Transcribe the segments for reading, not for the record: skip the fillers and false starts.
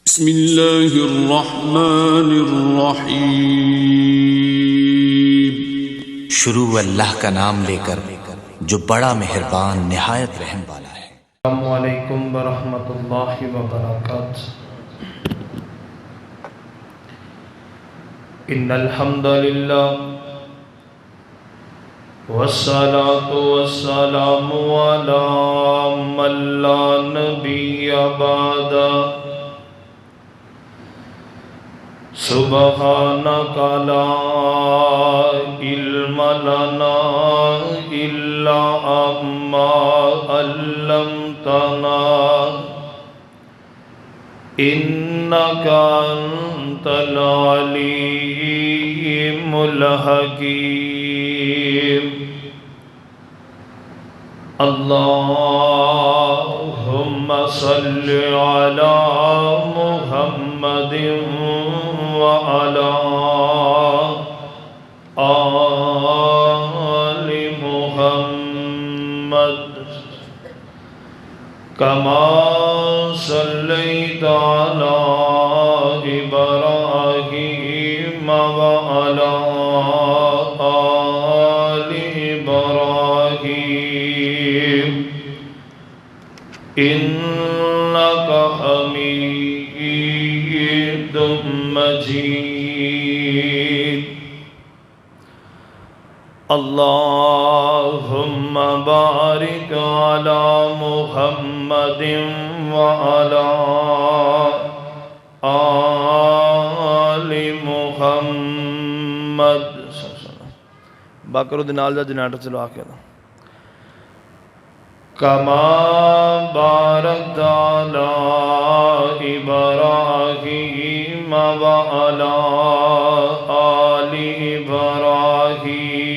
بسم اللہ الرحمن الرحیم۔ شروع اللہ کا نام لے کر جو بڑا مہربان نہایت رحم والا ہے۔ السلام علیکم ورحمۃ اللہ وبرکاتہ۔ ان الحمد للہ والصلاة والسلام علی من لا نبی بعدہ، سبحانک لا علم لنا الا ما علمتنا انک انت العلیم الحکیم۔ اللہم صل علی محمد وعلی آل محمد کما صلیت علی ابراہیم وعلی آل ابراہیم انک حمید مجید۔ اللہم بارک علی محمد وعلی آل محمد۔ باقر دنال دا جناٹا چلو آکے دا کما بارکت علی ابراہیم وعلی آل ابراہیم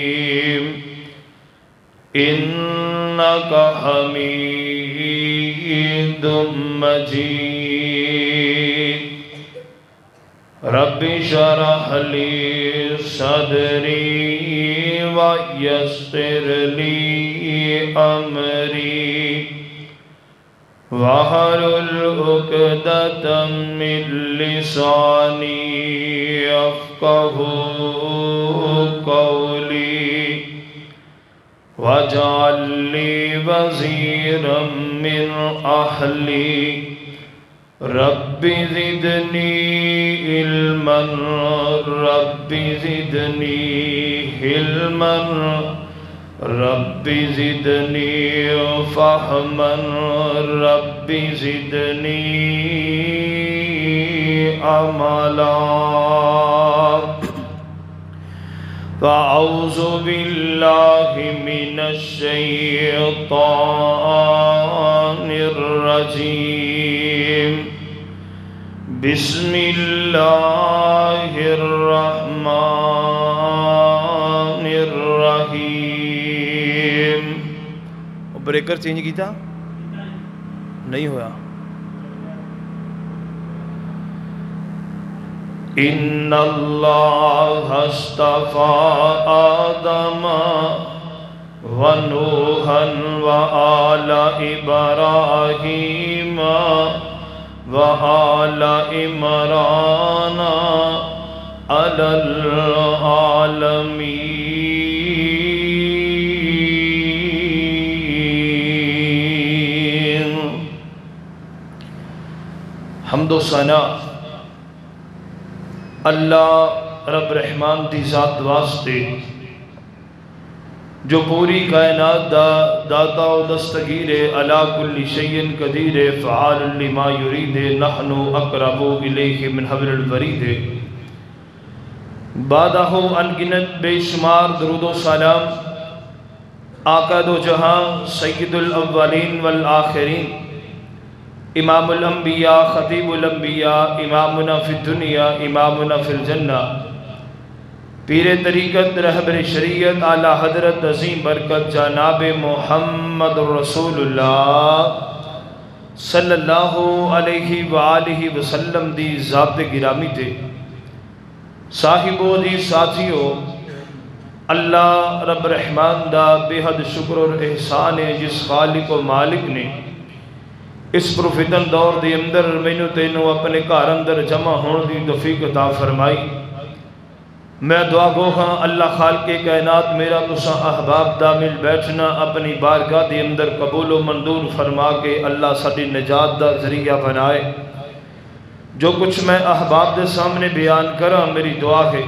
انک حمید مجید۔ رب اشرح لی صدری ویسر لی امری واحلل عقدۃ من لسانی یفقہوا قولی واجعل لی وزیرا من اہلی رب زدنی علما رب زدنی علما رب زدنی فہما رب زدنی عملا۔ فاعوذ باللہ من الشیطان الرجیم، بسم اللہ الرحمن الرحیم۔ بریکر چینج کیتا نہیں ہوا۔ ان اللہ اصطفى آدم ونوحا وآل ابراہیم وآل عمران علی العالمین۔ حمد و ثنا اللہ رب رحمان دی ذات واسطے جو پوری کائنات دا داتا و دستگیر علی کل شیء قدیر فعال لما یرید نحن اقرب الیہ من حبل الورید۔ بادہ انگنت بے شمار درود و سلام آقا دو جہاں سید الاولین والآخرین، امام الانبیاء خطیب الانبیاء، امامنا فی الدنیا امامنا فی الجنہ، پیر طریقت رہبر شریعت اعلیٰ حضرت عظیم برکت جناب محمد رسول اللہ صلی اللہ علیہ وآلہ وسلم دی ذات گرامی تے صاحبو دی ساتھیو، اللہ رب رحمان دا بے حد شکر اور احسان ہے جس خالق و مالک نے اس پرفتن دور دے اندر مینوں تینوں اپنے گھر اندر جمع ہون دی توفیق عطا فرمائی۔ میں دعا گو ہاں اللہ خالق کائنات میرا تساں احباب دا مل بیٹھنا اپنی بارگاہ دے اندر قبول و منظور فرما کے اللہ ساڈی نجات دا ذریعہ بنائے۔ جو کچھ میں احباب دے سامنے بیان کراں میری دعا ہے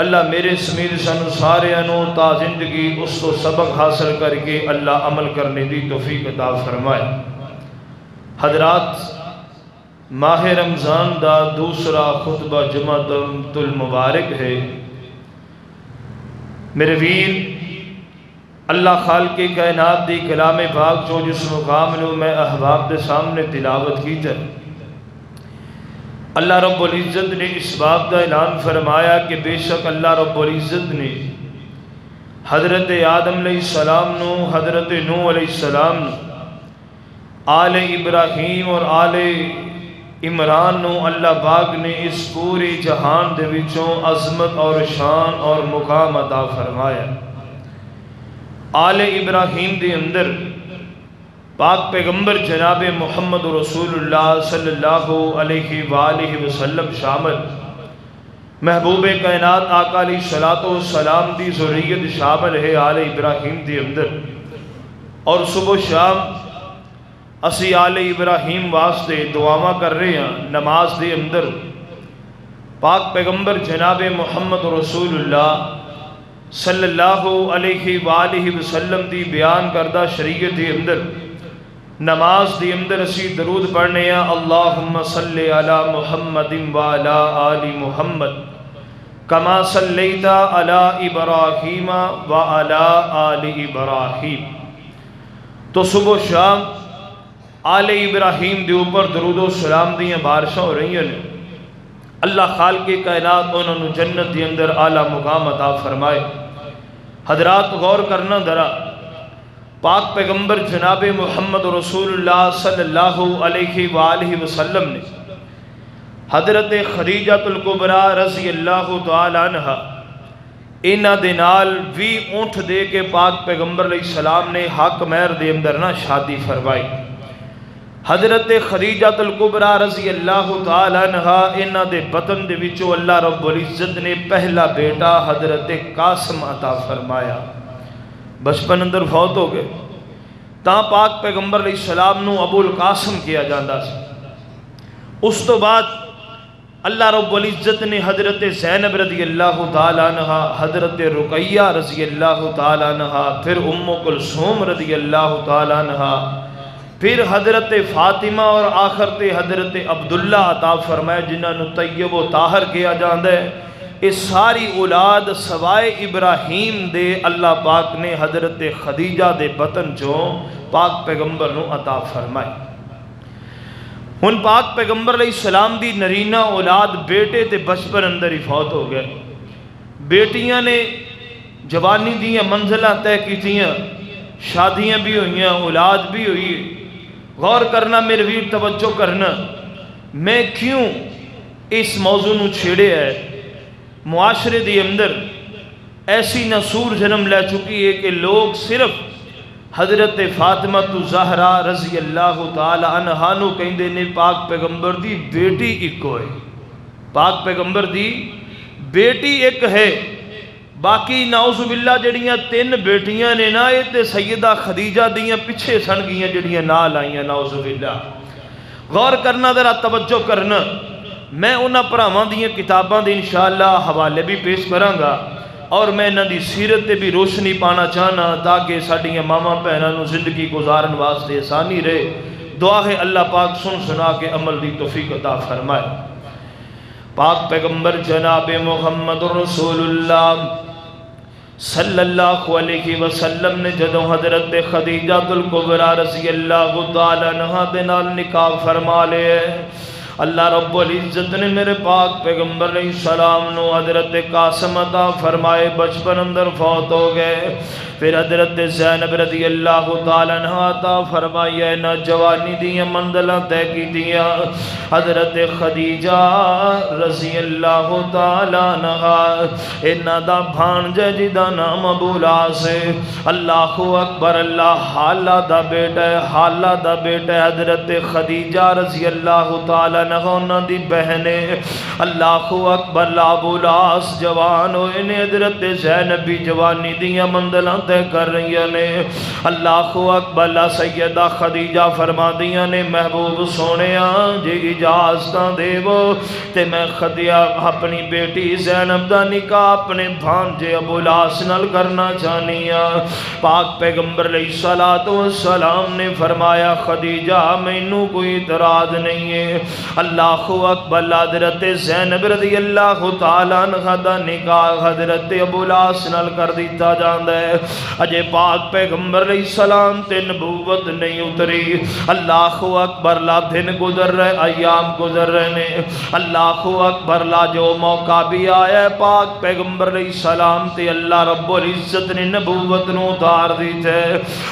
اللہ میرے سمیت سانو سارے انو تا زندگی اس کو سبق حاصل کر کے اللہ عمل کرنے دی توفیق عطا فرمائے۔ حضرات، ماہ رمضان دا دوسرا خطبہ جمعۃ المبارک ہے۔ میرے ویر، اللہ خالق کائنات دی کلام پاک جو جس مقام نو میں احباب دے سامنے تلاوت کی ہے، اللہ رب العزت نے اس بات کا اعلان فرمایا کہ بے شک اللہ رب العزت نے حضرت آدم علیہ السلام نو، حضرت نوح علیہ السلام نو، آل ابراہیم اور آل عمران نو اللہ پاک نے اس پورے جہان دے وچوں عظمت اور شان اور مقام عطا فرمایا۔ آل ابراہیم دے اندر پاک پیغمبر جناب محمد رسول اللہ صلی اللہ علیہ وآلہ وسلم شامل، محبوب کائنات آقا علیہ الصلوۃ والسلام دی ذریت شامل ہے آل ابراہیم دے اندر۔ اور صبح شام اسی آل ابراہیم واسطے دعاواں کر رہے ہیں نماز دے اندر۔ پاک پیغمبر جناب محمد رسول اللہ صلی اللہ علیہ وآلہ وسلم دی بیان کردہ شریعت دے اندر نماز دی اندر اسی درود پڑھنے ہیں، اللہم صلی علی محمد وعلی آل محمد کما صلیت علی ابراہیم وعلی آل ابراہیم۔ تو صبح شام آل ابراہیم دے اوپر درود و سلام دیاں بارشاں ہو رہی ہیں۔ اللہ خالق کائنات انہوں نے جنت دے اندر اعلیٰ مقام عطا فرمائے۔ حضرات غور کرنا ذرا، پاک پیغمبر جناب محمد رسول اللہ صلی اللہ علیہ وآلہ وسلم نے حضرت خدیجہ الکبریٰ رضی اللہ تعالی عنہ انہ دے نال 20 اونٹ دے کے پاک پیغمبر علیہ السلام نے حق مہر دے اندر نہ شادی فرمائی۔ حضرت خدیجہ الکبریٰ رضی اللہ تعالی عنہ انہ دے بطن دے وچوں اللہ رب العزت نے پہلا بیٹا حضرت قاسم عطا فرمایا۔ بچپن اندر فوت ہو گئے تاں پاک پیغمبر علیہ السلام نو ابو القاسم کیا جاندہ سی۔ اس تو بعد اللہ رب العزت نے حضرت زینب رضی اللہ تعالی عنہ، حضرت رقیہ رضی اللہ تعالی عنہ، پھر ام کلثوم رضی اللہ تعالی عنہ، پھر حضرت فاطمہ اور آخر تے حضرت عبداللہ عطا فرمائے جنہاں نو طیب و طاہر کیا جاندہ ہے۔ اس ساری اولاد سوائے ابراہیم دے اللہ پاک نے حضرت خدیجہ دے بطن چوں پاک پیغمبر نو عطا فرمائے۔ ہن پاک پیغمبر علیہ السلام دی نرینہ اولاد بیٹے تے بچپن اندر ہی فوت ہو گئے۔ بیٹیاں نے جوانی دیاں منزلہ طے کیتیاں، شادیاں بھی ہوئیاں، اولاد بھی ہوئی۔ غور کرنا میرے ویر، توجہ کرنا، میں کیوں اس موضوع نو چھیڑے ہے؟ معاشرے دی اندر ایسی نسور جنم لے چکی ہے کہ لوگ صرف حضرت فاطمہ زہرا رضی اللہ تعالی عنہا نو کہندے نے پاک پیغمبر دی بیٹی ایک ہوئے، پاک پیغمبر دی بیٹی ایک ہے، باقی نعوذ باللہ جڑیاں 3 بیٹیاں نے نا یہ تے سیدہ خدیجہ دیاں پیچھے سن گیاں جڑیاں نال آئیاں نعوذ باللہ۔ غور کرنا ذرا توجہ کرنا، میں انہاں پراواں دیاں کتاباں دے انشاءاللہ حوالے بھی پیش کراں گا اور میں انہاں دی سیرت تے بھی روشنی پانا چاہنا تاکہ ساڈیاں ماواں بہناں نو زندگی گزارن واسطے آسانی رہے۔ دعا ہے اللہ پاک سن سنا کے عمل دی توفیق عطا فرمائے۔ پاک پیغمبر جناب محمد رسول اللہ صلی اللہ علیہ وسلم نے جدوں حضرت خدیجہ الکبریٰ رضی اللہ تعالی عنہا دے نال نکاح فرما لے، اللہ رب العزت نے میرے پاک پیغمبر علیہ السلام نو حضرت قاسم عطا فرمائے، بچپن اندر فوت ہو گئے۔ پھر حضرت زینب رضی اللہ تعالیٰ عنہ عطا فرمایا نہ جوانی دیاں منزلاں طے کیتیاں حضرت خدیجہ رضی اللہ تعالیٰ عنہ انہاں دا بھانجا جدا نام ابو لاس ہے اللہ اکبر اللہ حالہ دا بیٹا ہے حالہ دا بیٹا ہے حضرت خدیجہ رضی اللہ تعالیٰ عنہ انہاں دی بہن ہے اللہ اکبر ابو لاس جوان ہوئے نے حضرت زینب بھی جوانی دیاں منزلاں طے کر رہی نے اللہ اکبر سیدہ خدیجہ فرما دیاں نے محبوب سونیا جی اجازتاں دیو تے میں خدیجہ اپنی بیٹی زینب دا نکاح اپنے بھانجے ابو لاس نال کرنا چاہنی ہاں پاک پیغمبر علیہ الصلوۃ والسلام نے فرمایا خدیجہ مینوں کوئی اعتراض نہیں ہے اللہ اکبر حضرت زینب رضی اللہ تعالیٰ عنہ دا نکاح حضرت ابو لاس نال کر دیتا جاندا ہے اجے پاک پیغمبر علیہ السلام تے نبوت نہیں اتری اللہ اکبر لا دن گزر رہے ایام گزر رہے نے اللہ اکبر لا جو موقع بھی آیا ہے پاک پیغمبر علیہ السلام تے اللہ رب العزت نے نبوت نو اتار دی تے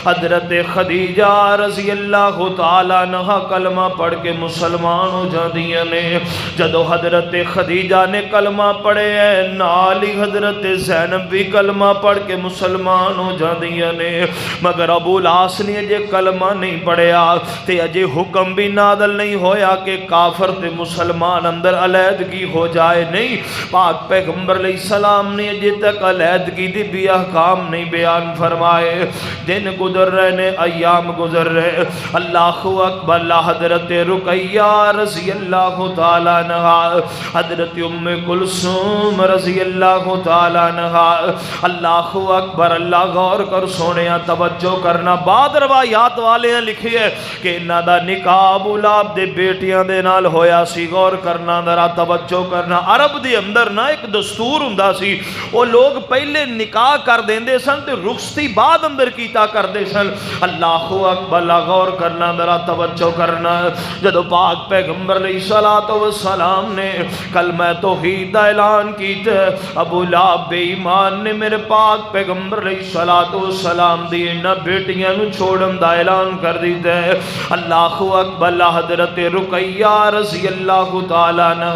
حضرت خدیجہ رضی اللہ تعالیٰ عنہ کلمہ پڑھ کے مسلمان ہو جاندیاں نے جدو حضرت خدیجہ نے کلمہ پڑھے ہے نالی حضرت زینب بھی کلمہ پڑھ کے مسلمان ہو جاندیاں نے مگر ابو لاس نے اجے کلمہ نہیں پڑھیا تے اجے حکم بھی نازل نہیں ہویا کہ کافر تے مسلمان اندر علیحدگی ہو جائے نہیں پاک پیغمبر علیہ السلام نے اجے تک علیحدگی دی بھی احکام نہیں بیان فرمائے دن گزر رہے نے ایام گزر رہے اللہ اکبر حضرت رقیہ رضی اللہ تعالیٰ عنہ حضرت ام کلثوم رضی اللہ تعالیٰ عنہ اللہ اکبر اللہ غور کر سونیا توجہ کرنا بعد روایات والے ہیں لکھی ہے کہ انہاں دا نکاح ابو لہب دے بیٹیاں دے نال ہویا سی غور کرنا ذرا توجہ کرنا عرب دے اندر نا ایک دستور ہوندا سی وہ لوگ پہلے نکاح کر دیندے سن تے رخصتی بعد اندر کیتا کردے سن اللہ اکبر غور کرنا ذرا توجہ کرنا جدو پاک پیغمبر علیہ الصلوۃ والسلام نے کلمہ توحید دا اعلان کیتا ابو لہب بے ایمان نے میرے پاک پیغمبر علیہ الصلوۃ والسلام دی انہاں بیٹیاں نو چھوڑن دا اعلان کر دیتا ہے اللہ اکبر حضرت رقیہ رضی اللہ تعالیٰ عنہ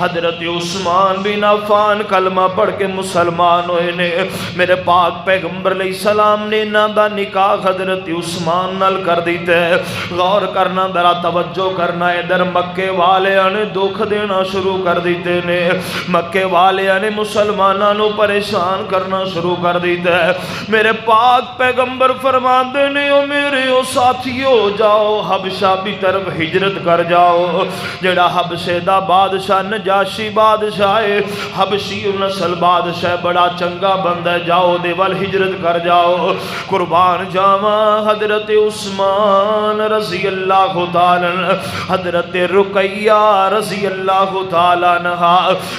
حضرت عثمان بن عفان کلمہ پڑھ کے مسلمان ہوئے نے میرے پاک پیغمبر علیہ السلام نے انہاں دا نکاح حضرت عثمان نال کر دیتا ہے غور کرنا ذرا توجہ کرنا ادھر مکے والے نے دکھ دینا شروع کر دیتے نے مکے والے نے مسلمانوں نو پریشان کرنا شروع کر دیتا ہے میرے پاک پیغمبر فرماندے نے او میرے او ساتھیو جاؤ حبشہ بھی طرف ہجرت کر جاؤ جڑا حبشے دا بادشاہ نجاشی بادشاہ ہے حبشی نسل بادشاہ بڑا چنگا بندہ ہے جاؤ دے ول ہجرت کر جاؤ قربان جاواں حضرت عثمان رضی اللہ تعالیٰ حضرت رقیہ رضی اللہ تعالیٰ عنہ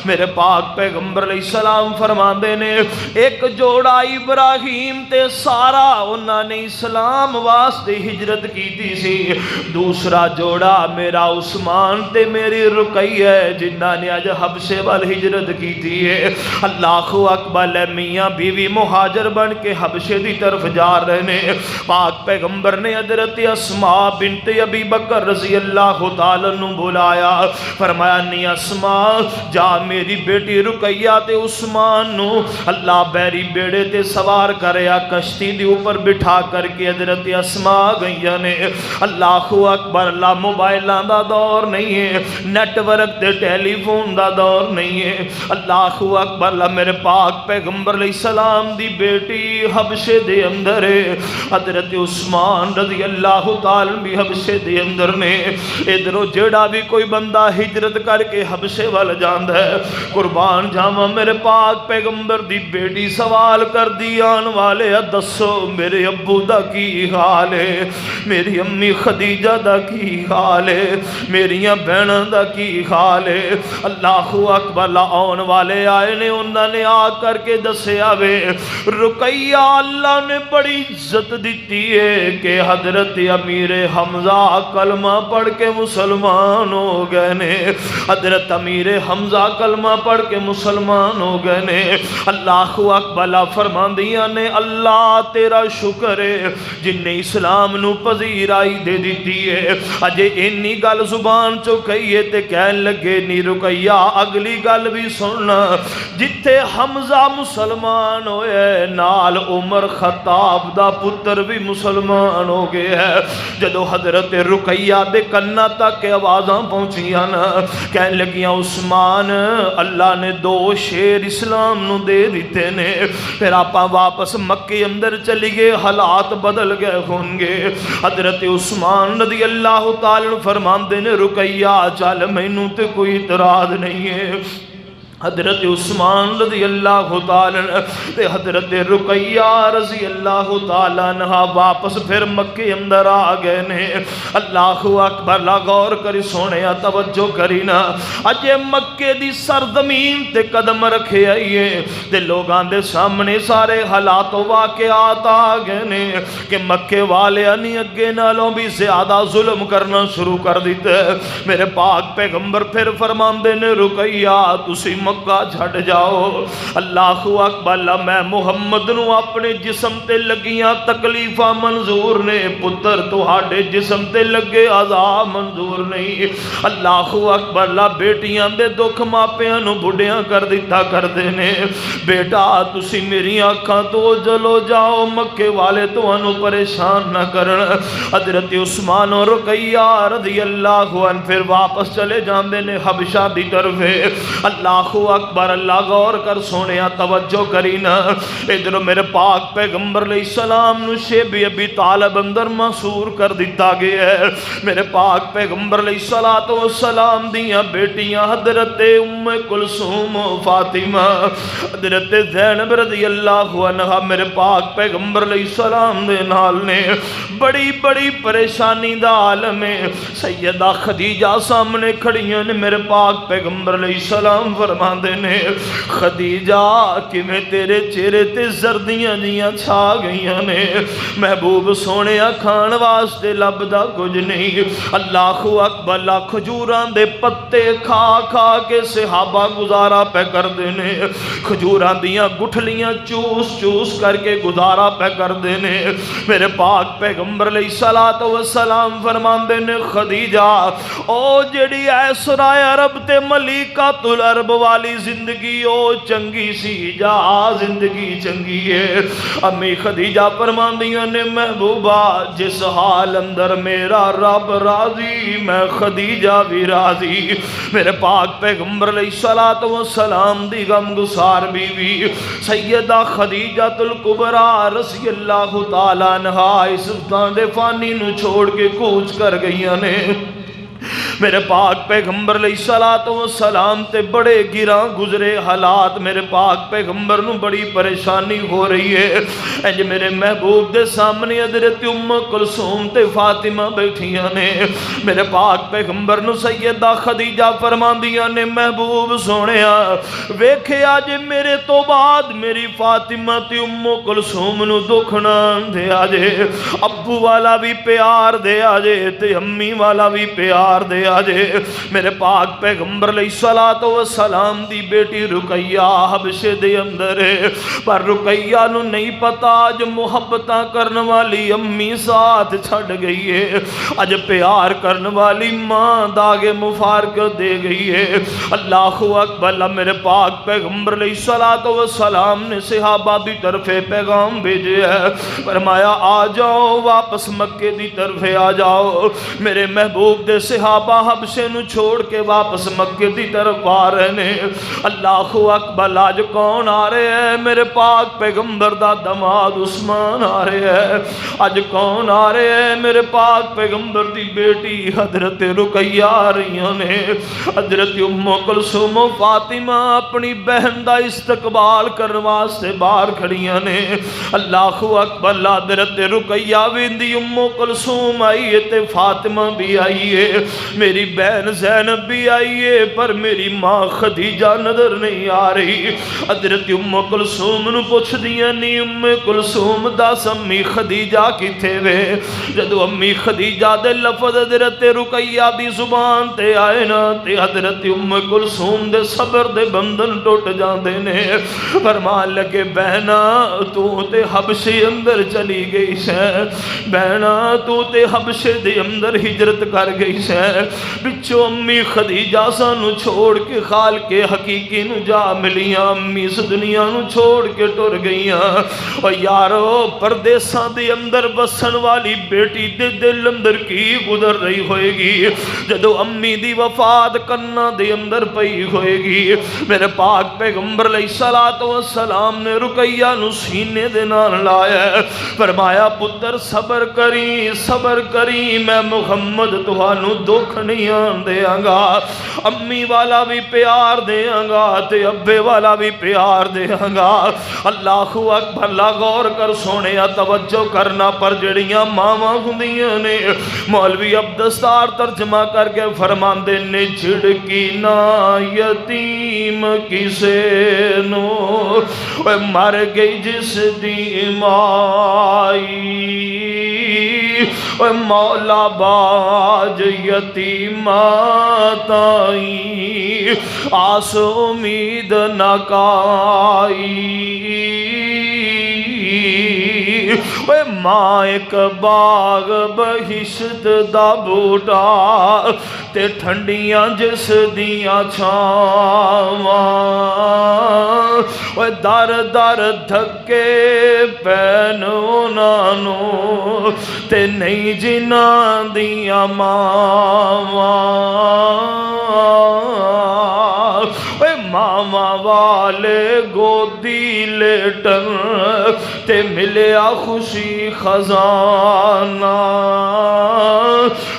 میرے پاک پیغمبر علیہ السلام فرماندے نے ایک جوڑا ابراہیم تے سارا انہاں نے اسلام واسطے ہجرت کی سی دوسرا جوڑا میرا عثمان تے میری رقیہ جنہاں نے اج حبشے وال ہجرت کی تھی اللہ اکبر میاں بیوی مہاجر بن کے حبشے دی طرف جا رہے نے پاک پیغمبر نے حضرت اسماء بنت ابی بکر رضی اللہ تعالیٰ نو بلایا فرمایا نی اسماء جا میری بیٹی رقیہ تے عثمان نو اللہ بیری بیڑے تے سوار کریا کشتی دی اوپر بٹھا کر کے حضرت اسماء گئیاں نے اللہ اکبر اللہ موبائلاں دا دور نہیں ہے نیٹ ورک تے ٹیلی فون دا دور نہیں ہے اللہ اکبر اللہ میرے پاک پیغمبر علیہ السلام دی بیٹی حبشے دے اندر ہے حضرت عثمان رضی اللہ تعالیٰ بھی حبشے دے اندر نے ادھروں جڑا بھی کوئی بندہ ہجرت کر کے حبشے وال جاندا ہے قربان جاواں میرے پاک پیغمبر دی بیٹی سوال کر دی آن والے دسو میرے ابو دا کی حال ہے میری امی خدیجہ دا کی حال ہے میریاں بہناں دا کی حال ہے اللہ اکبر آن والے آئے نے انہاں نے آ کر کے دسیا وے رقیہ اللہ نے بڑی عزت دیتی ہے کہ حضرت امیر حمزہ کلمہ پڑھ کے مسلمان ہو گئے نے حضرت امیر حمزہ کلمہ پڑھ کے مسلمان ہو گئے نے اللہ اکبر فرماندی فرماندیاں نے اللہ تیرا شکر ہے جن نے اسلام نو پذیرائی دے دیتی ہے۔ اجے اینی گل زبان چو کہیے تے کہن لگے نی رقیہ اگلی گل بھی سننا، جتھے حمزہ مسلمان ہوئے نال عمر خطاب دا پتر بھی مسلمان ہو گئے ہے۔ جدو حضرت رقیہ دے کنا تک آوازاں پہنچیاں نا، کہن لگیاں عثمان اللہ نے 2 شیر اسلام نو دے دیتے نے، پھر آپاں واپس مکے اندر چلی گئے، حالات بدل گئے ہوں گے۔ حضرت عثمان رضی اللہ تعالیٰ فرماندے نے رقیہ چل مینوں تے کوئی اعتراض نہیں ہے۔ حضرت عثمان رضی اللہ تعالیٰ تے حضرت رقیہ رضی اللہ تعالیٰ عنہ واپس پھر مکے اندر آ گئے نے۔ اللہ اکبر، لا غور کری سونے توجہ کری نا، اجے مکے دی سرزمین تے قدم رکھے آئیے تے لوگاں دے سامنے سارے حالات و واقعات آ گئے نے کہ مکے والے نہیں اگے نالوں بھی زیادہ ظلم کرنا شروع کر دیتے۔ میرے پاک پیغمبر پھر فرماندے نے رقیہ تسی مکہ چھڑ جاؤ، اللہ اکبر، میں محمد نو اپنے جسم تے لگیاں تکلیفاں منظور نے، پتر تہاڈے جسم تے لگے عذاب منظور نہیں۔ اللہ اکبر، بیٹیاں دے دکھ ماپیاں نو بڑھیاں کر دیتا کردے نے، بیٹا تسی میری آنکھاں تو جلو جاؤ، مکے والے تانوں پریشان نہ کرن۔ حضرت عثمان اور رقیہ رضی اللہ عنہ پھر واپس چلے جاندے نے حبشہ دی طرف۔ اللہ اکبر، اللہ غور کر سونیا توجہ کرینا، ادھر میرے پاک پیغمبر علیہ السلام نو شیب ابی طالب اندر محصور کر دیتا گیا ہے۔ میرے پاک پیغمبر علیہ السلام دیاں بیٹیاں حضرت ام کلثوم و فاطمہ، حضرت زینب رضی اللہ عنہ میرے پاک پیغمبر علیہ السلام دے نال نے بڑی بڑی پریشانی دا عالم ہے۔ سیدہ خدیجہ سامنے کھڑیاں نے، میرے پاک پیغمبر علیہ السلام فرماندے نے خدیجہ کیویں تیرے چہرے تے زردیاں جیاں چھا گئیاں نے، محبوب سونیا کھان واسطے لبدا کچھ نہیں۔ اللہ اکبر، کھجوراں دے پتے کھا کھا کے صحابہ گزارا پہ کردے نے، کھجوراں دیاں گٹھلیاں چوس چوس کر کے گزارا پہ کردے نے۔ میرے پاک پیغمبر علیہ السلام فرماندے نے خدیجہ او جڑی ایسرائے عرب تے ملیکۃ العرب والی زندگی او چنگی سی، جا زندگی چنگی ہے۔ امی خدیجہ فرماندیاں نے محبوبہ جس حال اندر میرا رب راضی میں خدیجہ بھی راضی۔ میرے پاک پیغمبر علیہ السلام دی غم گسار بیوی سیدہ خدیجہ الکبریٰ رضی اللہ تعالیٰ عنہا اس دے فانی نو چھوڑ کے کوچ کر گئیاں نے۔ میرے پاک پیغمبر علیہ السلام تے بڑے گراں گزرے حالات، میرے پاک پیغمبر نو بڑی پریشانی ہو رہی ہے۔ انج میرے محبوب دے سامنے حضرت ام کلثوم تے فاطمہ بیٹھیاں نے، میرے پاک پیغمبر نو سیدہ خدیجہ فرماندیاں نے محبوب سونیا ویکھیا جے میرے تو بعد میری فاطمہ تے ام کلثوم نو دکھ نہ دے آجے، ابو والا بھی پیار دے آجے تے امی والا بھی پیار دے آجے۔ میرے پاک پیغمبر علیہ السلام دی بیٹی رقیہ حبشے دے اندر ہے، پر رقیہ نو نہیں پتا آج محبتاں کرن والی امی ساتھ چھڑ گئی ہے، آج پیار کرن والی ماں داغے مفارقت دے گئی ہے۔ اللہ اکبر، میرے پاک پیغمبر علیہ السلام نے صحابہ دی طرف پیغام بھیجے ہے، فرمایا آ جاؤ واپس مکے دی طرف آ جاؤ۔ میرے محبوب دے صحابہ حبشے نو چھوڑ کے واپس مکے دی طرف آ رہے ہیں۔ اللہ اکبر، آج کون آ رہے ہیں؟ میرے پاک پیغمبر دا دماد عثمان آ رہے ہیں۔ آج کون آ رہے ہیں؟ میرے پاک پیغمبر دی بیٹی حضرت رقیہ آ رہی ہیں۔ حضرت ام کلثوم و فاطمہ اپنی بہن دا استقبال کرنے واسطے باہر کھڑیاں نے۔ اللہ اکبر، حضرت رقیہ بھی دی ام کلثوم آئی ہے تے فاطمہ بھی آئی ہے۔ میری بہن زینب بھی آئی ہے پر میری ماں خدیجہ نظر نہیں آ رہی۔ حضرت ام کلثوم نو پوچھ دیا نہیں ام کلثوم دس امی خدیجہ کتھے وے؟ جدو امی خدیجہ دے لفظ حضرت رقیہ دی زبان تے آئے نا تے حضرت ام کلثوم دے صبر دے بندن ٹوٹ جاندے نے۔ فرمان لگے بہنا تو تے حبشے اندر چلی گئی سے، بہنا تو تے حبشے دے اندر ہجرت کر گئی سے، بچو امی خدیجہ سانو چھوڑ کے خال کے حقیقی نو جا ملیاں، امی اس دنیا نو چھوڑ کے ٹر گئیاں۔ اور یارو پردیساں دے اندر بسن والی بیٹی دے دل اندر کی گزر رہی ہوئے گی جدو امی دی وفات کرنا دے اندر پئی ہوئے گی۔ میرے پاک پیغمبر علیہ السلام نے رقیہ نو سینے دے نال لایا، فرمایا پتر صبر کری میں محمد تہانوں دکھ نہیں آن دیاں گا، امی والا بھی پیار دیاں گا تے ابے والا بھی پیار دیاں گا۔ اللہ اکبر، اللہ غور کر سونے توجہ کرنا، پر جڑیاں ماواں ہوندیاں نے مولوی عبدالستار ترجمہ کر کے فرماندے نے جھڑکی نا یتیم کسے نو مر گئی جس دی مائی، مولا باج یتیمہ تائی آس امید نہ کائی۔ ماں ایک باغ بہشت دا بوٹا تے ٹھنڈیاں جس دیاں چھاواں، در در دھکے پین انہاں تے نہیں جنہاں دیاں ماواں، ماما والے گودی لیٹن تے ملیا خوشی خزانہ،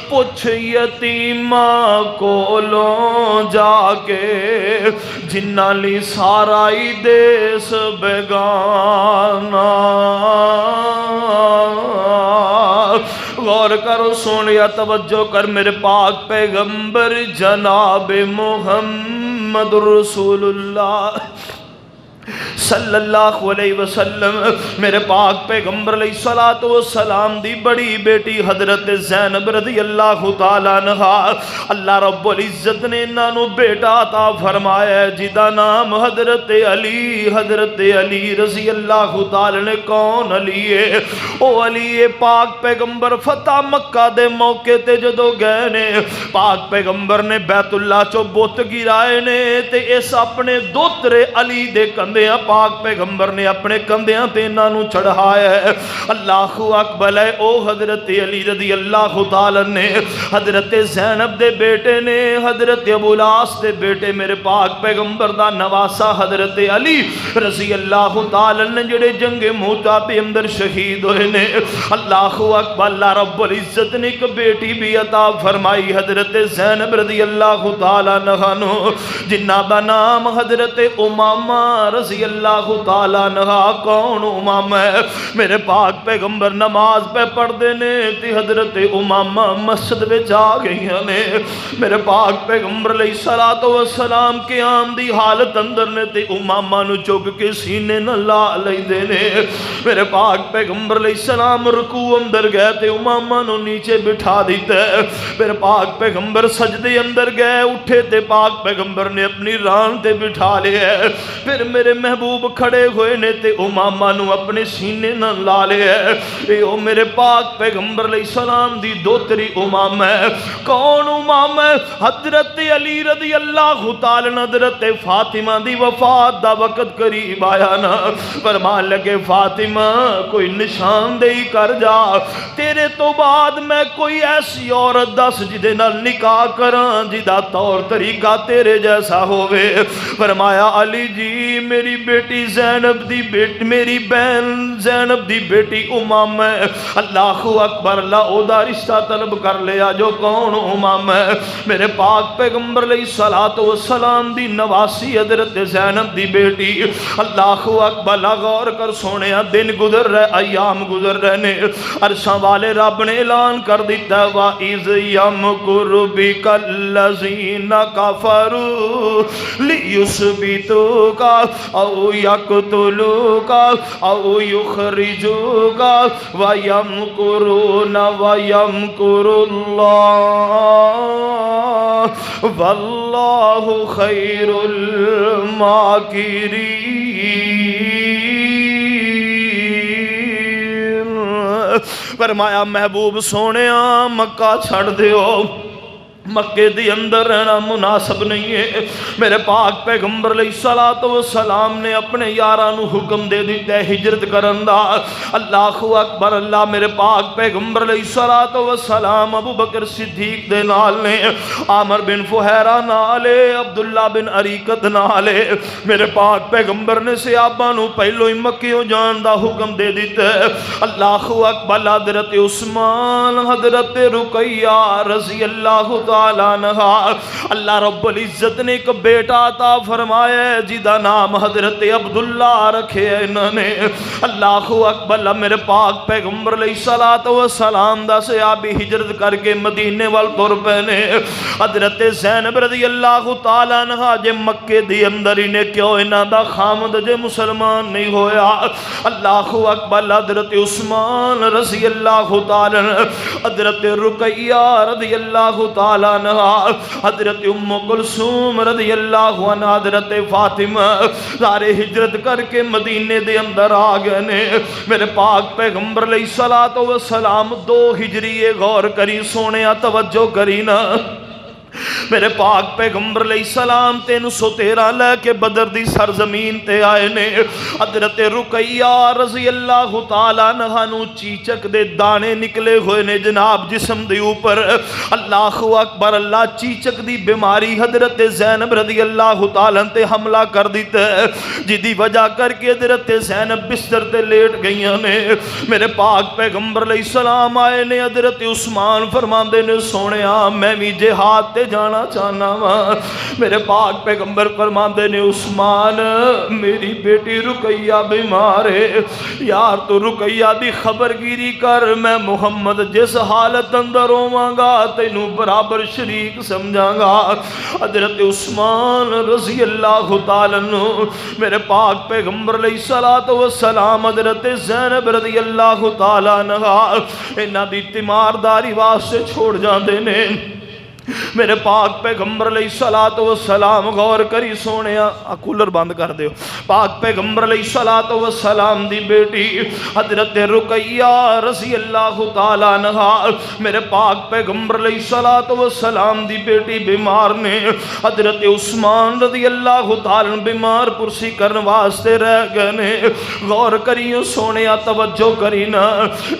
پوچھ یتیمہ کولوں جا کے جنہ لی سارا ہی دیس بیگانہ۔ غور کرو سونیا توجہ کر، میرے پاک پیغمبر جناب محمد رسول اللہ صلی اللہ علیہ وسلم، میرے پاک پیغمبر علیہ السلام دی بڑی بیٹی حضرت زینب رضی اللہ تعالیٰ عنہ، اللہ رب العزت نے انہوں بیٹا عطا فرمایا جدا نام حضرت علی رضی اللہ تعالیٰ نے۔ کون علی ہے؟ او علی پاک پیغمبر فتح مکہ دے موقع تے جدو گئے نے، پاک پیغمبر نے بیت اللہ چو بت گرائے نے تے اس اپنے دوترے علی دے کندیاں پاک پیغمبر نے اپنے کندیاں تے انہوں چڑھایا ہے۔ اللہ اکبر ہے، او حضرت علی رضی اللہ تعالیٰ نے حضرت زینب دے بیٹے نے حضرت ابو العاص دے بیٹے میرے پاک پیغمبر دا نواسا حضرت علی رضی اللہ تعالیٰ نے جڑے جنگ موتا پہ اندر شہید ہوئے نے۔ اللہ اکبر، اللہ رب العزت نے ایک بیٹی بھی عطا فرمائی حضرت زینب رضی اللہ تعالیٰ عنہ، جنہ دا نام حضرت امامہ رضی اللہ تعالیٰ عنہ۔ کون امامہ ہے؟ میرے پاک پیغمبر نماز پہ پڑھ دینے تے حضرت امامہ مسجد میں جا گئی نے، میرے پاک پیغمبر علیہ السلام کے آم دی حالت اندر نے تے امامہ نو چک کے سینے نہ لا لئی دینے۔ میرے پاک پیغمبر علیہ السلام رکوع اندر گئے تے امامہ نو نیچے بٹھا دیتا ہے۔ میرے پاک پیغمبر سجدے اندر گئے، اٹھے تے پاک پیغمبر نے اپنی ران تے بٹھا لیا ہے۔ پھر میرے محبوب کھڑے ہوئے نے تے امامہ نو اپنے سینے نہ لا لیا ہے۔ اے او میرے پاک پیغمبر علیہ السلام دی دوتری امامہ ہے۔ کون امامہ ہے؟ حضرت علی رضی اللہ تعالیٰ عنہ۔ حضرت فاطمہ دی وفات دا وقت قریب آیا نا، فرمان لگے فاطمہ کوئی نشاندہی کر جا، تیرے تو بعد میں کوئی ایسی عورت دس جدے نال نکاح کراں جدا طور طریقہ تیرے جیسا ہوئے۔ فرمایا علی جی میری بیٹی زینب دی بیٹی میری بہن زینب دی بیٹی امامہ اللہ اکبر اللہ او دا رشتہ طلب کر لیا جو کون امامہ میرے پاک پیغمبر علیہ الصلوۃ والسلام دی نواسی حضرت زینب دی بیٹی اللہ اکبر اللہ غور کر سونیا دن گزر رہے ایام گزر رہے نے عرشاں والے رب نے اعلان کر دیتا وَإِذْ يَمْكُرُ بِكَ الَّذِينَ كَفَرُوا لِيُثْبِتُوكَ أَوْ يَقْتُلُوكَ أَوْ يُخْرِجُوكَ وَيَمْكُرُونَ وَيَمْكُرُ اللَّهُ وَاللَّهُ خَيْرُ الْمَاكِرِينَ فرمایا محبوب سونیا مکہ چھڑ دیو مکے دی اندر رہنا مناسب نہیں ہے میرے پاک پیغمبر علیہ الصلوۃ والسلام نے اپنے یارانو حکم دے دیتا ہے ہجرت کرن دا اللہ اکبر اللہ میرے پاک پیغمبر علیہ الصلوۃ والسلام ابو بکر صدیق دے نال نے عامر بن فہیرہ نالے عبداللہ بن عریقت نالے میرے پاک پیغمبر نے صحابہ نو پہلو ہی مکیوں جان دا حکم دے دیتا ہے اللہ اکبر حضرت عثمان حضرت رقیہ رضی اللہ تعالیٰ عنہ اللہ رب العزت نے ایک بیٹا عطا فرمایا جیدہ نام حضرت عبداللہ رکھے انہوں نے اللہ اکبر اللہ میرے پاک پیغمبر علیہ الصلوۃ والسلام دا صحابی ہجرت کر کے مدینے وال تر پہنے حضرت زینب رضی اللہ تعالیٰ عنہ جے مکے دی اندر ہی نے کیوں انہاں دا خامد جے مسلمان نہیں ہویا اللہ اکبر حضرت عثمان رضی اللہ تعالیٰ حضرت رقیہ رضی اللہ تعالیٰ حضرت ام کلثوم رضی اللہ عنہ حضرت فاطمہ سارے ہجرت کر کے مدینے دے اندر آ گئے نے میرے پاک پیغمبر علیہ الصلوۃ والسلام 2 ہجری غور کری سونیا توجہ کری نا میرے پاک پیغمبر علیہ السلام 313 لے کے بدر دی سرزمین تے آئے نے حضرت رقیہ رضی اللہ تعالیٰ عنہ نو چیچک دے دانے نکلے ہوئے نے جناب جسم دے اوپر اللہ اکبر اللہ چیچک دی بیماری حضرت زینب رضی اللہ تعالیٰ تے حملہ کر دیتا ہے جدی وجہ کر کے حضرت زینب بستر تے لیٹ گئیاں نے میرے پاک پیغمبر علیہ السلام آئے نے حضرت عثمان فرماندے نے سونیا میں بھی جہاد تے جانا چاہنا وا میرے پاک پیغمبر فرماندے نے عثمان میری بیٹی رقیہ بیمار ہے یار تو رقیہ دی خبرگیری کر میں محمد جس حالت اندر ہوواں گا تینوں برابر شریک سمجھاں گا حضرت عثمان رضی اللہ تعالیٰ عنہ میرے پاک پیغمبر علیہ الصلوۃ والسلام حضرت زینب رضی اللہ تعالیٰ عنہ انہاں دی تیمارداری واسطے چھوڑ جاندے نے میرے پاک پیغمبر علیہ الصلوۃ والسلام غور کری سونیا کولر بند کر دیو پاک پیغمبر علیہ الصلوۃ والسلام دی بیٹی حضرت رقیہ رضی اللہ تعالیٰ عنہ میرے پاک پیغمبر علیہ الصلوۃ والسلام دی بیٹی بیمار نے حضرت عثمان رضی اللہ تعالیٰ بیمار پرسی کرن واسطے رہ گئے نے غور کریو سونیا توجہ کری نا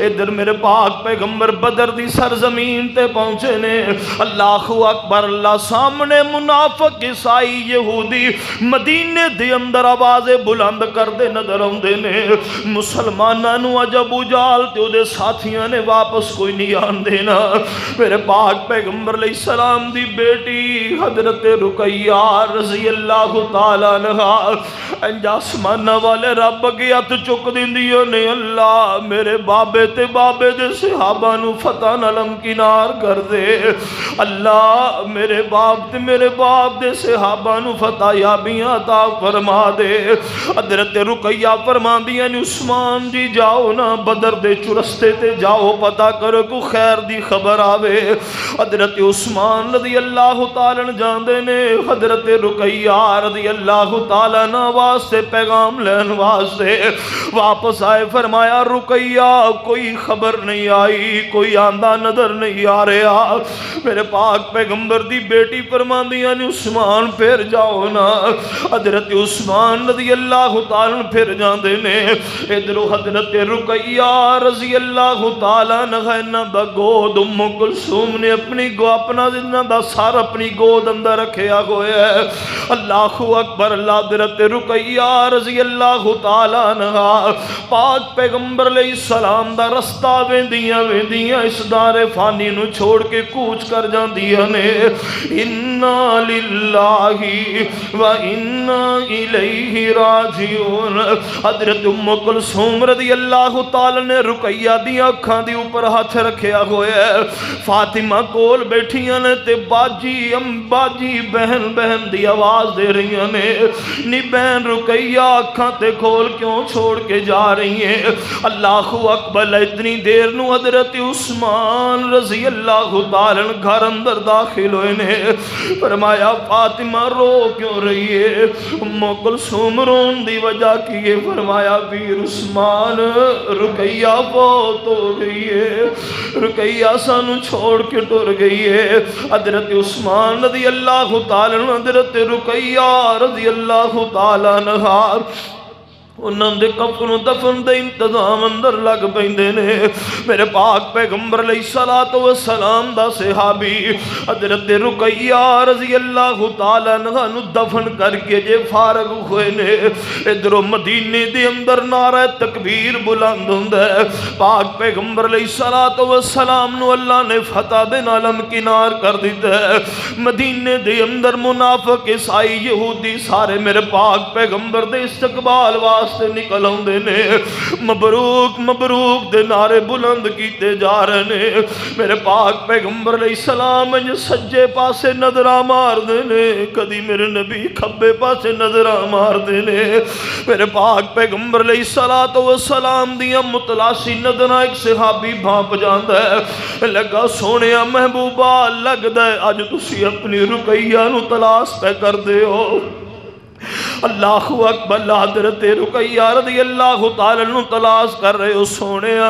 ادھر میرے پاک پیغمبر بدر دی سرزمین تے پہنچے نے اللہ اکبر اللہ سامنے منافق عیسائی یہودی مدینے دے اندر آوازیں بلند کر دے نظر آندے نے مسلماناں نو عجب اجال تے دے ساتھیاں نے واپس کوئی نہیں آن دینا میرے پاک پیغمبر علیہ السلام دی بیٹی حضرت رقیہ رضی اللہ تعالیٰ عنہ آسمان والے رب کے ہاتھ چک دیندیاں نے اللہ میرے بابے تے بابے دے صحابہ نو فتح نال امکنار کر دے اللہ میرے باپ دے صحابہ نو فتح یابیاں عطا فرما دے حضرت رقیہ فرماندیاں نے عثمان جی جاؤ نا بدر دے چرستے تے جاؤ پتہ کرو کو خیر دی خبر آوے حضرت عثمان رضی اللہ تعالیٰ جاندے نے حضرت رقیہ رضی اللہ تعالیٰ واسطے پیغام لین واسطے واپس آئے فرمایا رقیہ کوئی خبر نہیں آئی کوئی آندہ نظر نہیں آ رہا میرے پاس پاک پیغمبر دی بیٹی فرماندیاں نے عثمان پھر جاؤ نا. حضرت عثمان رضی اللہ تعالیٰ پھر جاندے نے. ادھروں حضرت رقیہ رضی اللہ تعالیٰ عنہ دا گود ام کلثوم نے اپنی اپنا انہاں دا سر اپنی گود اندر رکھیا ہویا ہے. اللہ اکبر. اللہ. حضرت رقیہ رضی اللہ تعالیٰ عنہ پاک پیغمبر علیہ السلام دا رستہ ویندیاں اس دار فانی نو چھوڑ کے کوچ کر جاندیاں نے. انا للہ و انا الیہ راجعون. حضرت ام کلثوم رضی اللہ تعالی نے رقیہ دی اکھاں دی اوپر ہاتھ رکھیا ہویا ہے. فاطمہ کول بیٹھیاں نے تے باجی بہن دی آواز دے رہی نے نی بہن رقیہ اکھاں تے کھول کیوں چھوڑ کے جا رہی ہیں. اللہ اکبر. اتنی دیر نو حضرت عثمان رضی اللہ تعالی گھر اندر داخل ہوئے نے. فرمایا فاطمہ رو کیوں رہی ہے؟ ام کلثوم رون دی وجہ کی ہے. فرمایا پیر عثمان رقیہ بہت ہو گئی ہے. رقیہ سانو چھوڑ کے ٹر گئی ہے. حضرت عثمان رضی اللہ تعالی عنہ حضرت رقیہ رضی اللہ تعالی عنہ انہاں دے کفن و دفن دے انتظام اندر لگ پیندے نے. میرے پاک پیغمبر علیہ الصلوۃ والسلام دا صحابی حضرت رقیہ رضی اللہ تعالی عنہ نو دفن کر کے جے فارغ ہوئے نے. ادھر مدینے دے اندر نعرہ تکبیر بلند ہوندا ہے. پاک پیغمبر علیہ الصلوۃ والسلام نو اللہ نے فتح دے نال امکنار کر دتا ہے. مدینے دے اندر منافق عیسائی یہودی سارے میرے پاک پیغمبر دے استقبال واسطے نکل آندے نے. مبروک مبروک دے نعرے بلند کیتے جا رہے نے. میرے پاک پیغمبر علیہ السلام سجے پاسے نظراں مار دے نے. کدی میرے نبی کھبے پاسے نظراں مار دے نے. میرے پاک پیغمبر علیہ الصلوۃ والسلام دیاں متلاشی نظراں ایک صحابی بھانپ جاندا ہے. لگا سونیا محبوبہ لگدا ہے اج تسی اپنی رقیہ نو تلاش پہ کر دے ہو. اللہ اکبر. حضرت رقیہ رضی اللہ تعالی عنہ تلاش کر رہے ہو. سونیا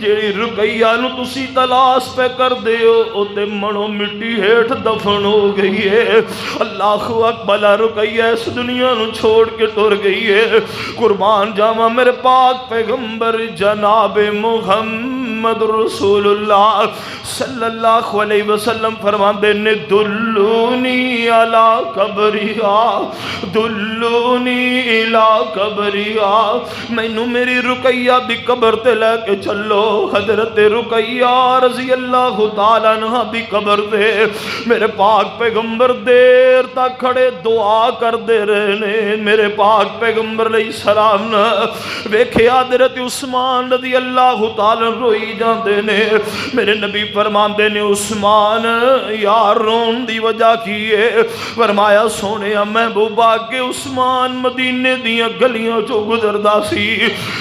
جیڑی رقیہ نو تسی تلاش پہ کر دے ہو او تے منو مٹی ہیٹھ دفن ہو گئی ہے. اللہ اکبر. رقیہ اس دنیا نو چھوڑ کے ٹر گئی ہے. قربان جاواں میرے پاک پیغمبر جناب محمد رسول اللہ صلی اللہ علیہ وسلم فرماندے نے دلونی علی قبرہا دلونی الی قبرہا. مینوں میری رقیہ دی قبر تے لے کے چلو. حضرت رقیہ رضی اللہ تعالی عنہ دی قبر تے میرے پاک پیغمبر دیر تک کھڑے دعا کر دے رہے نے. میرے پاک پیغمبر علیہ السلام نے ویکھیا حضرت عثمان رضی اللہ تعالی روئی جاندے نے. میرے نبی فرماندے نے عثمان یار رون دی وجہ کی ہے؟ فرمایا سونیا محبوبہ کہ عثمان مدینے دیاں گلیاں چو گزردا سی.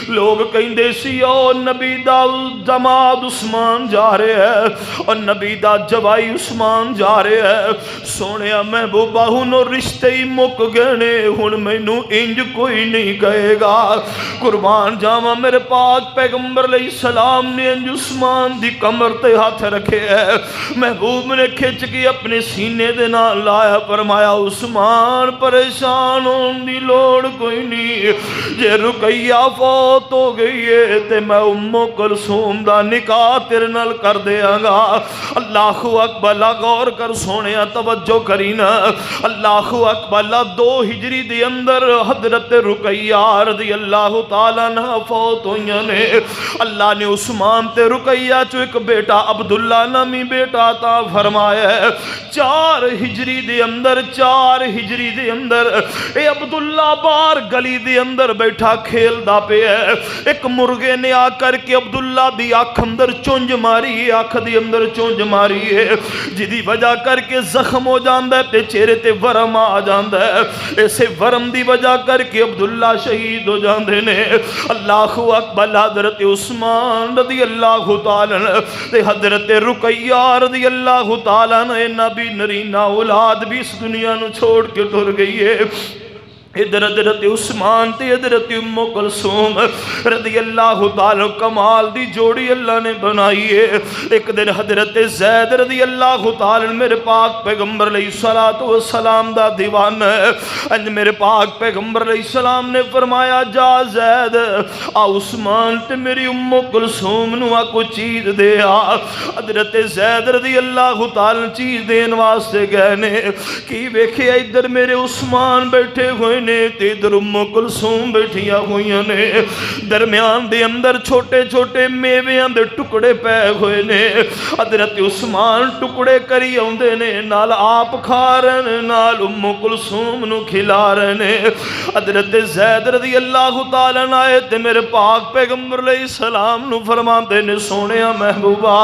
لوگ کہندے سی او نبی دا جماعت عثمان جا رہے ہے اور نبی دا جوائی عثمان جا رہے ہے. سونیا محبوبہ ہن رشتے ہی مک گئے نے. ہن مینوں انج کوئی نہیں کہے گا. قربان جاواں میرے پاک پیغمبر علیہ السلام نے انج عثمان دی کمر تے ہاتھ رکھے ہے. محبوب نے کھچ کے اپنے سینے دے نال لایا. فرمایا عثمان پریشان ہون دی لوڑ کوئی نہیں. جے رقیہ فوت ہو گئی ہے تے میں ام کلثوم دا نکاح تیرے نال کر دیاں گا. اللہ اکبر. غور کر سونیا توجہ کرینا. اللہ اکبر. 2 ہجری دے اندر حضرت رقیہ رضی اللہ تعالی عنہ فوت ہوئیاں نے. اللہ نے عثمان تے رقیہ چو ایک بیٹا عبداللہ نامی بیٹا عطا فرمایا ہے. 4 ہجری دے اندر اے عبداللہ بار گلی دے اندر بیٹھا کھیل دا پہ ہے. ایک مرغے نے آ کر کے عبداللہ دی آنکھ اندر چونج ماری ہے. آنکھ دی اندر چونج ماری ہے جدی وجہ کر کے زخم ہو جاندہ ہے تے چہرے تے ورم آ جاندہ ہے. ایسے ورم دی وجہ کر کے عبداللہ شہید ہو جاندے نے. اللہ اکبر. حضرت عثمان رضی اللہ تعالی عنہ تے حضرت رقیہ رضی اللہ تعالی عنہ نبی نرینہ اولاد بھی اس دنیا نو چھوڑ کے ٹر گئی ہے. ادھر حضرت عثمان تے حضرت ام کلثوم رضی اللہ تعالی کمال دی جوڑی اللہ نے بنائی ہے۔ ایک دن حضرت زید رضی اللہ تعالی میرے پاک پیغمبر علیہ السلام دا دیوان ہے، انج میرے پاک پیغمبر علیہ السلام نے فرمایا جا زید آ عثمان تے میری ام کلثوم نو کو چیز دے آ۔ حضرت زید رضی اللہ تعالی چیز دین واسطے گئے نے، کی ویکھے ادھر میرے عثمان بیٹھے ہوئے نے تے ادھر ام کلثوم بیٹھیاں ہوئیاں نے، درمیان دے اندر چھوٹے چھوٹے میویاں دے ٹکڑے پے ہوئے نے۔ حضرت عثمان ٹکڑے کری آندے نے، نال آپ کھا رہے نے، نال ام کلثوم نو کھلا رہے نے۔ حضرت زید رضی اللہ تعالیٰ آئے تے میرے پاک پیغمبر علیہ السلام نو فرماندے نے سونیا محبوبہ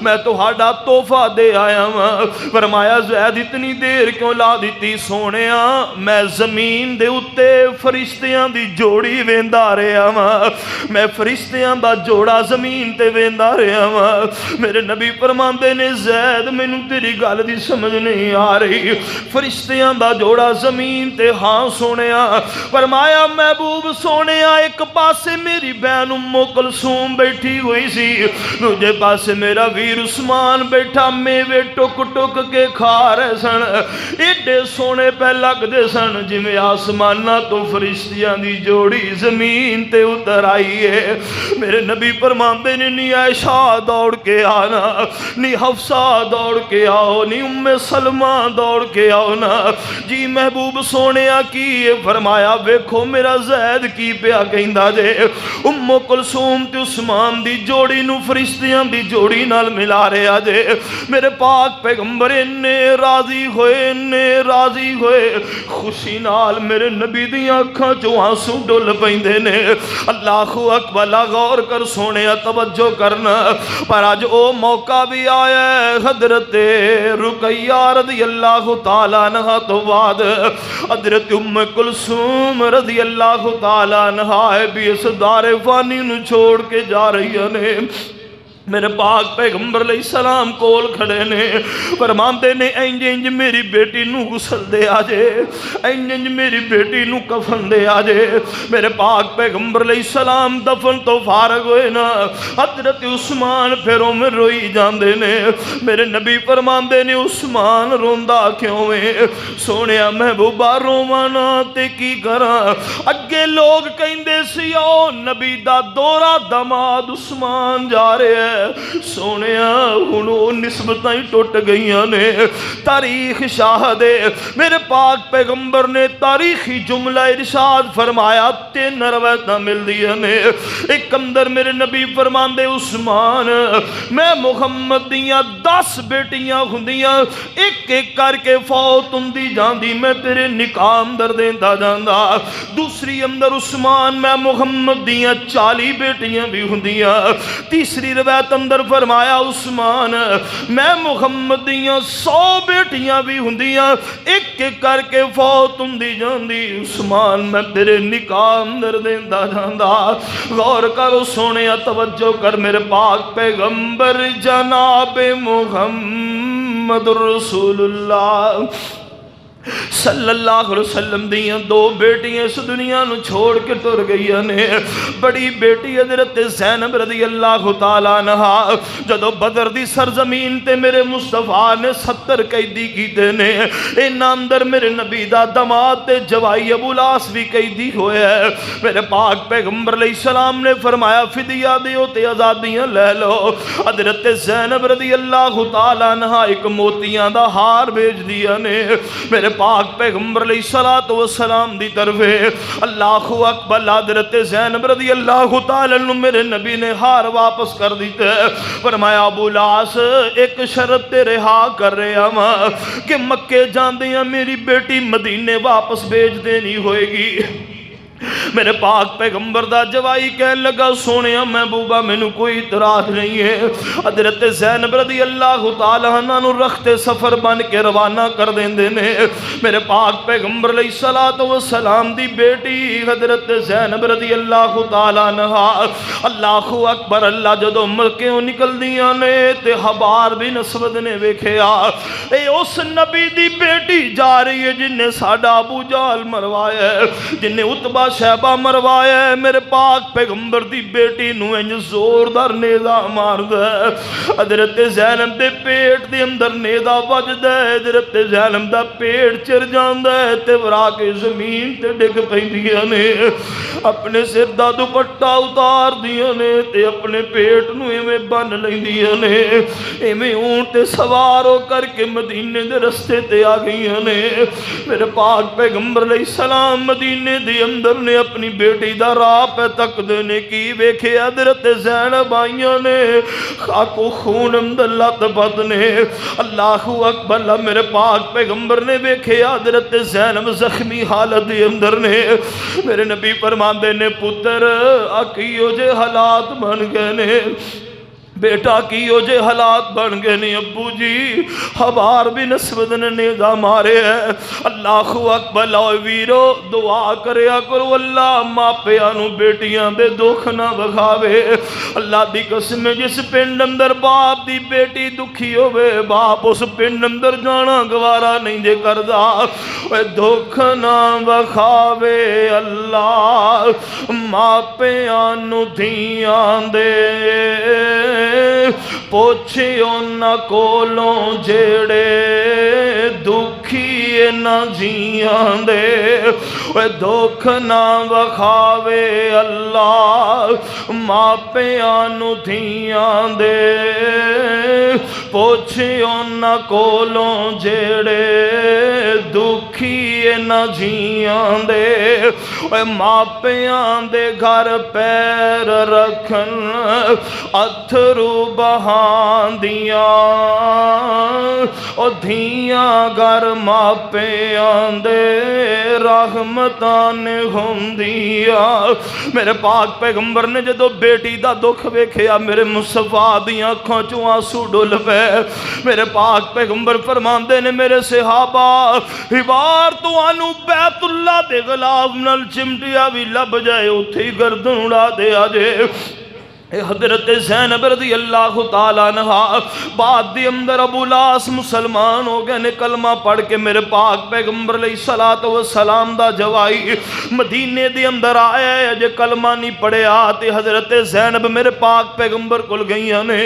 میں تہاڈا تحفہ دے آیا ہاں۔ فرمایا زید اتنی دیر کیوں لا دیتی؟ سونیا میں زمین دے اتے فرشتیاں دی جوڑی ویندا رہا ہاں، میں فرشتیاں دا جوڑا زمین تے ویندا رہا ہاں۔ میرے نبی فرماندے نے زید مینوں تیری گل دی سمجھ نہیں آ رہی، فرشتیاں دا جوڑا زمین تے ہاں سونیا۔ فرمایا محبوب سونیا ایک پاسے میری بہن ام کلثوم بیٹھی ہوئی سی، دوجے پاسے میرا ویر عثمان بیٹھا میوے ٹک ٹک کے کھا رہے سن، ایڈے سونے پہ لگ دے سن جویں آسمانہ تو فرشتیاں دی جوڑی زمین تے اتر آئی ہے۔ میرے نبی فرماندے نے نی عائشہ دوڑ کے آنا، نی حفصہ دوڑ کے آؤ، نی ام سلمہ دوڑ کے آؤ نا۔ جی محبوب سونیا کی فرمایا ویکھو میرا زید کی پیا کہندا جے، ام کلثوم تے عثمان دی جوڑی نو فرشتیاں دی جوڑی نال ملا رہا جے۔ میرے پاک پیغمبر نے راضی ہوئے خوشی نال میرے نبی دی آنکھاں چوں آنسو ڈل پیندے نے۔ اللہ اکبر، غور کر سونیا توجہ کرنا، پر آج او موقع بھی آیا ہے۔ حضرت رقیہ رضی اللہ تعالیٰ عنہ تو بعد حضرت ام کلثوم رضی اللہ تعالیٰ عنہ بھی اس دار فانی نو چھوڑ کے جا رہی ہیں۔ میرے پاک پیغمبر علیہ السلام کول کھڑے نے، فرماندے نے انج انج میری بیٹی نو غسل دے آجے، انج انج میری بیٹی نو کفن دے آجے۔ میرے پاک پیغمبر علیہ السلام دفن تو فارغ ہوئے نا، حضرت عثمان پھروں میں روئی جاندے نے۔ میرے نبی فرماندے نے عثمان روندا کیوں ہے؟ سونیا محبوبہ روانا تے کی کراں، اگے لوگ کہندے سی او نبی دا دورہ دماد عثمان جا رہے ہیں، سونیا ہنو نسبتاں ٹوٹ گئیاں نے۔ تاریخ شاہد میرے پاک پیغمبر نے تاریخی جملہ ارشاد فرمایا، 3 روایتاں مل دیاں نے۔ ایک اندر میرے نبی فرماندے عثمان میں محمد دیاں 10 بیٹیاں ہوندیاں، ایک ایک کر کے فوت ہوندی جاندی، میں تیرے نکاح اندر دیندا جاندا۔ دوسری اندر عثمان میں محمد دیاں 40 بیٹیاں بھی ہوندیاں۔ تیسری روایت اندر فرمایا عثمان میں محمد دیاں 100 بیٹیاں بھی ہوندیاں، ایک ایک کر کے فوت ہوندی جاندی، عثمان میں تیرے نکاح اندر دیندا جاندا۔ غور کرو سونیا توجہ کر، میرے پاک پیغمبر جناب محمد رسول اللہ صلی اللہ علیہ وسلم دیاں 2 بیٹیاں اس دنیا نو چھوڑ کے ٹر گئی نے۔ بڑی بیٹی حضرت زینب رضی اللہ تعالیٰ عنہ جدو بدر دی سرزمین تے میرے مصطفیٰ نے 70 قیدی کیتے نے، انہاں اندر میرے نبی دا دماد تے جوائی ابو العاص بھی قیدی ہوئے ہے۔ میرے پاک پیغمبر علیہ السلام نے فرمایا فدیہ دیو تے آزادیاں لے لو۔ حضرت زینب رضی اللہ تعالیٰ عنہ ایک موتیاں دا ہار بھیج دیا نے میرے پاک پیغمبر علیہ السلام دی طرف۔ اللہ اکبر، حضرت زینب رضی اللہ تعالیٰ عنہ میرے نبی نے ہار واپس کر دیتے، فرمایا ابو العاص ایک شرط تے رہا کر رہے ہاں کہ مکے جاندیاں میری بیٹی مدینے واپس بھیج دینی ہوئے گی۔ میرے پاک پیغمبر دا جوائی کہنے لگا سونیا محبوبہ مینوں کوئی اعتراض نہیں ہے۔ حضرت زینب رضی اللہ تعالیٰ عنہ نو رخت سفر بن کے روانہ کر دیندے نے۔ میرے پاک پیغمبر علیہ السلام دی بیٹی حضرت زینب رضی اللہ تعالیٰ عنہ اللہ اکبر، اللہ جدو مکیوں نکل دیاں نے تے حبار بن اسود نے ویکھیا اے اس نبی دی بیٹی جا رہی ہے جن نے ساڈا ابو جہل مروایا ہے، جن نے عتبہ شیبہ مروایا ہے، میرے پاک پیغمبر دی بیٹی نو انج زوردار نیزہ ماردا ہے، حضرت زینب دے پیٹ دے اندر نیزہ وجدا ہے، حضرت زینب دا پیٹ چر جاندا ہے تے ورا کے زمین تے ڈگ پیندیاں نے، اپنے سر دا دوپٹہ اتار دیاں نے تے اپنے پیٹ نو ایویں بن لیندیاں نے، ایویں اونٹ تے سوار ہو کر کے مدینے دے رستے تے آ گئیاں نے۔ میرے پاک پیغمبر علیہ السلام مدینے دے اندر نے اپنی بیٹی دا راہ پہ تک نے کی ویکھے، حضرت زینب آئیاں نے خاک و خون اندر لت پت نے، اللہ اکبر، میرے پاک پیغمبر نے ویکھے حضرت زینب زخمی حالت دے اندر نے، میرے نبی فرماندے نے پتر آکیو جے حالات بن گئے نے، بیٹا کیو جے حالات بن گئے نہیں ابو جی، حبار بن اسود نے نیزہ مارے ہے۔ اللہ اکبر، لو ویرو دعا کریا کرو اللہ ماپیاں نو بیٹیاں دے دکھ نہ وکھاوے۔ اللہ دی قسم جس پنڈ اندر باپ دی بیٹی دکھی ہوئے باپ اس پنڈ اندر جانا گوارا نہیں دے کردا، اے دکھ نہ وکھاوے اللہ ماپیاں نو دھیاں دے، پوچھیو نہ کولوں جیڑے دکھی نہ جیاں دے، اے دکھ نہ وکھاوے اللہ ماپیاں نو دھیاں دے، پوچھیو نہ کولوں جیڑے دکھی نہ جیاں دے، اے ماپیاں دے گھر پیر رکھن اتھرو بہان دیاں، او دھیاں گر ماپیاں دے رحمتان ہوندیاں۔ میرے پاک پیغمبر نے جدو بیٹی دا دکھ ویکھیا میرے مصطفیٰ دیاں اکھاں چوں آنسو ڈول پے، میرے پاک پیغمبر فرماندے نے میرے صحابہ ہبار تو آنو بیت اللہ دے غلاف نال چمٹیا بھی لب جائے اتھی گردن اڑا دے آجے۔ حضرت زینب رضی اللہ تعالیٰ عنہ بعد دی اندر ابو لاس مسلمان ہو گئے نے، کلمہ پڑھ کے میرے پاک پیغمبر علیہ السلام دا جوائی مدینے دی اندر آیا ہے، جے کلمہ نہیں پڑھے آتے حضرت زینب میرے پاک پیغمبر کل گئیاں نے،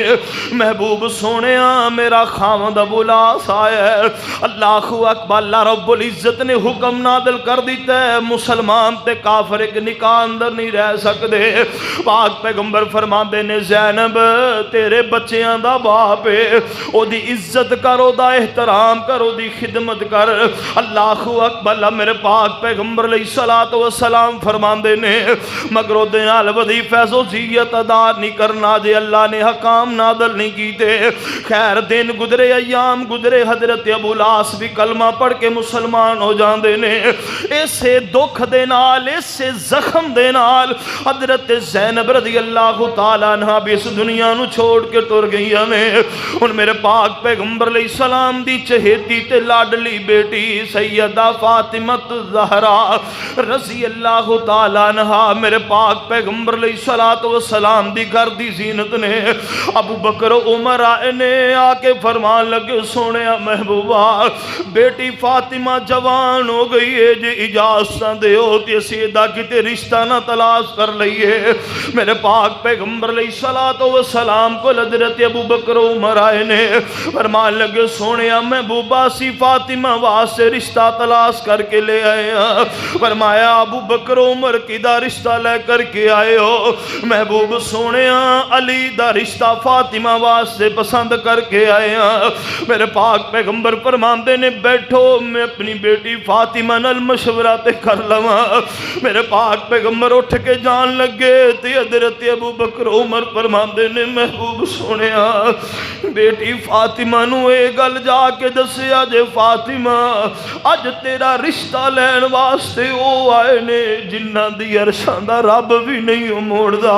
محبوب سونیا میرا خاوند ابو لاس آیا ہے۔ اللہ اکبر، اللہ رب العزت نے حکم نادل کر دیتا ہے مسلمان تے کافر ایک نکاح اندر نہیں رہ سکتے۔ پاک پیغمبر فرما دے نے زینب تیرے بچیاں دا باپ ہے، او دی عزت کر، او دا احترام کر، او دی خدمت کر۔ اللہ اکبر، میرے پاک پیغمبر علیہ السلام فرماندے نے مگر او دے نال وظیفہ زوجیت ادا نہیں کرنا جے اللہ نے حکام نادل نہیں کیتے۔ خیر دن گزرے، ایام گزرے، حضرت ابو لاس بھی کلمہ پڑھ کے مسلمان ہو جاندے نے۔ اسے دکھ دے نال، اسے زخم دے نال حضرت زینب رضی اللہ تعالیٰ عنہ بھی اس دنیا نو چھوڑ کے ٹر گئی نے۔ ان میرے پاک پیغمبر علیہ السلام دی چہیتی تے لاڈلی بیٹی سیدہ فاطمہ زہرا رضی اللہ تعالیٰ عنہ میرے پاک پیغمبر علیہ السلام دی گھر دی زینت نے۔ ابو بکر عمر آئے نے آ کے فرمان لگے سونے محبوبہ بیٹی فاطمہ جوان ہو گئی ہے، جے اجازت دے ہوتی سیدہ کتے رشتہ نہ تلاش کر لئیے۔ میرے پاک پیغمبر علیہ السلام کو حضرت ابو بکر عمر آئے نے فرمان لگے سونے محبوبہ سی فاطمہ واسطے رشتہ تلاش کر کے لے آئے ہیں۔ فرمایا ابو بکر عمر کی دا رشتہ لے کر کے آئے ہو؟ محبوب سونے علی دا رشتہ فاطمہ واسطے پسند کر کے آئے ہیں۔ میرے پاک پیغمبر فرماندے نے بیٹھو میں اپنی بیٹی فاطمہ نال مشورہ تے کر لواں۔ میرے پاک پیغمبر اٹھ کے جان لگے تے حضرت ابو بکر عمر فرماندے نے محبوب سونیا بیٹی فاطمہ نو اے گل جا کے دسیا جے فاطمہ اج تیرا رشتہ لین واسطے او آئے نے جنہ دی عرشاں دا رب بھی نہیں موڑدا،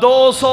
200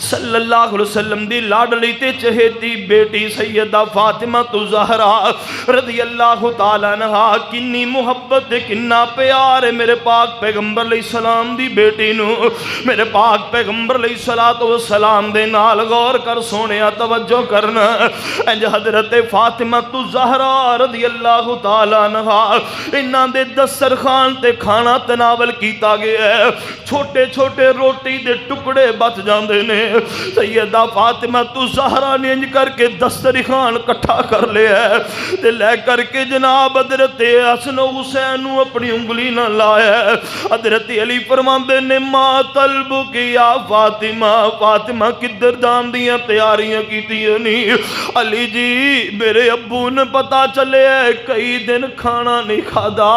صلی اللہ علیہ وسلم دی لاڈلی تے چہیتی بیٹی سیدہ فاطمہ زہرا رضی اللہ تعالیٰ عنہا کنی محبت دے کننا پیار ہے میرے پاک پیغمبر علیہ السلام دی بیٹی نو میرے پاک پیغمبر علیہ السلام دے نال غور کر سونے توجہ کرنا انج حضرت فاطمہ زہرا رضی اللہ تعالیٰ عنہا انہاں دے دسترخوان تے کھانا تناول کیتا گیا ہے چھوٹے چھوٹے روٹی دے ٹکڑے بچ جاندے نے سیدہ فاطمہ زہرا نے انج کر کے دسترخوان کٹھا کر لیا ہے تے لے کر کے جناب حضرت حسن و حسین اپنی انگلی نہ لایا ہے حضرت علی فرماندے نے ما طلب کیا فاطمہ فاطمہ کدھر جان دیاں تیاریاں کیتیاں نہیں علی جی میرے ابو نے پتا چلے ہے کئی دن کھانا نہیں کھادا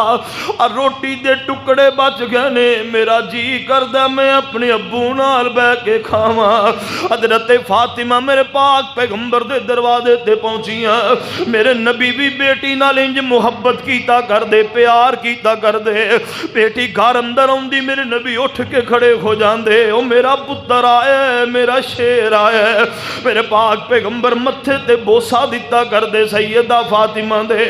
اور روٹی دے ٹکڑے بچ گئے نے میرا جی کردہ میں اپنے ابو نال بہ کے کھاواں حضرت فاطمہ میرے پاک پیغمبر دے دروازے تے پہنچیاں میرے نبی بھی بیٹی نال انج محبت کیتا کر دے پیار کیتا کر دے بیٹی گھر اندر آندی میرے نبی اٹھ کے کھڑے ہو جاندے او میرا پتر آیا ہے میرا شیر آیا ہے میرے پاک پیغمبر متھے تے بوسا دیتا کر دے سیدہ فاطمہ دے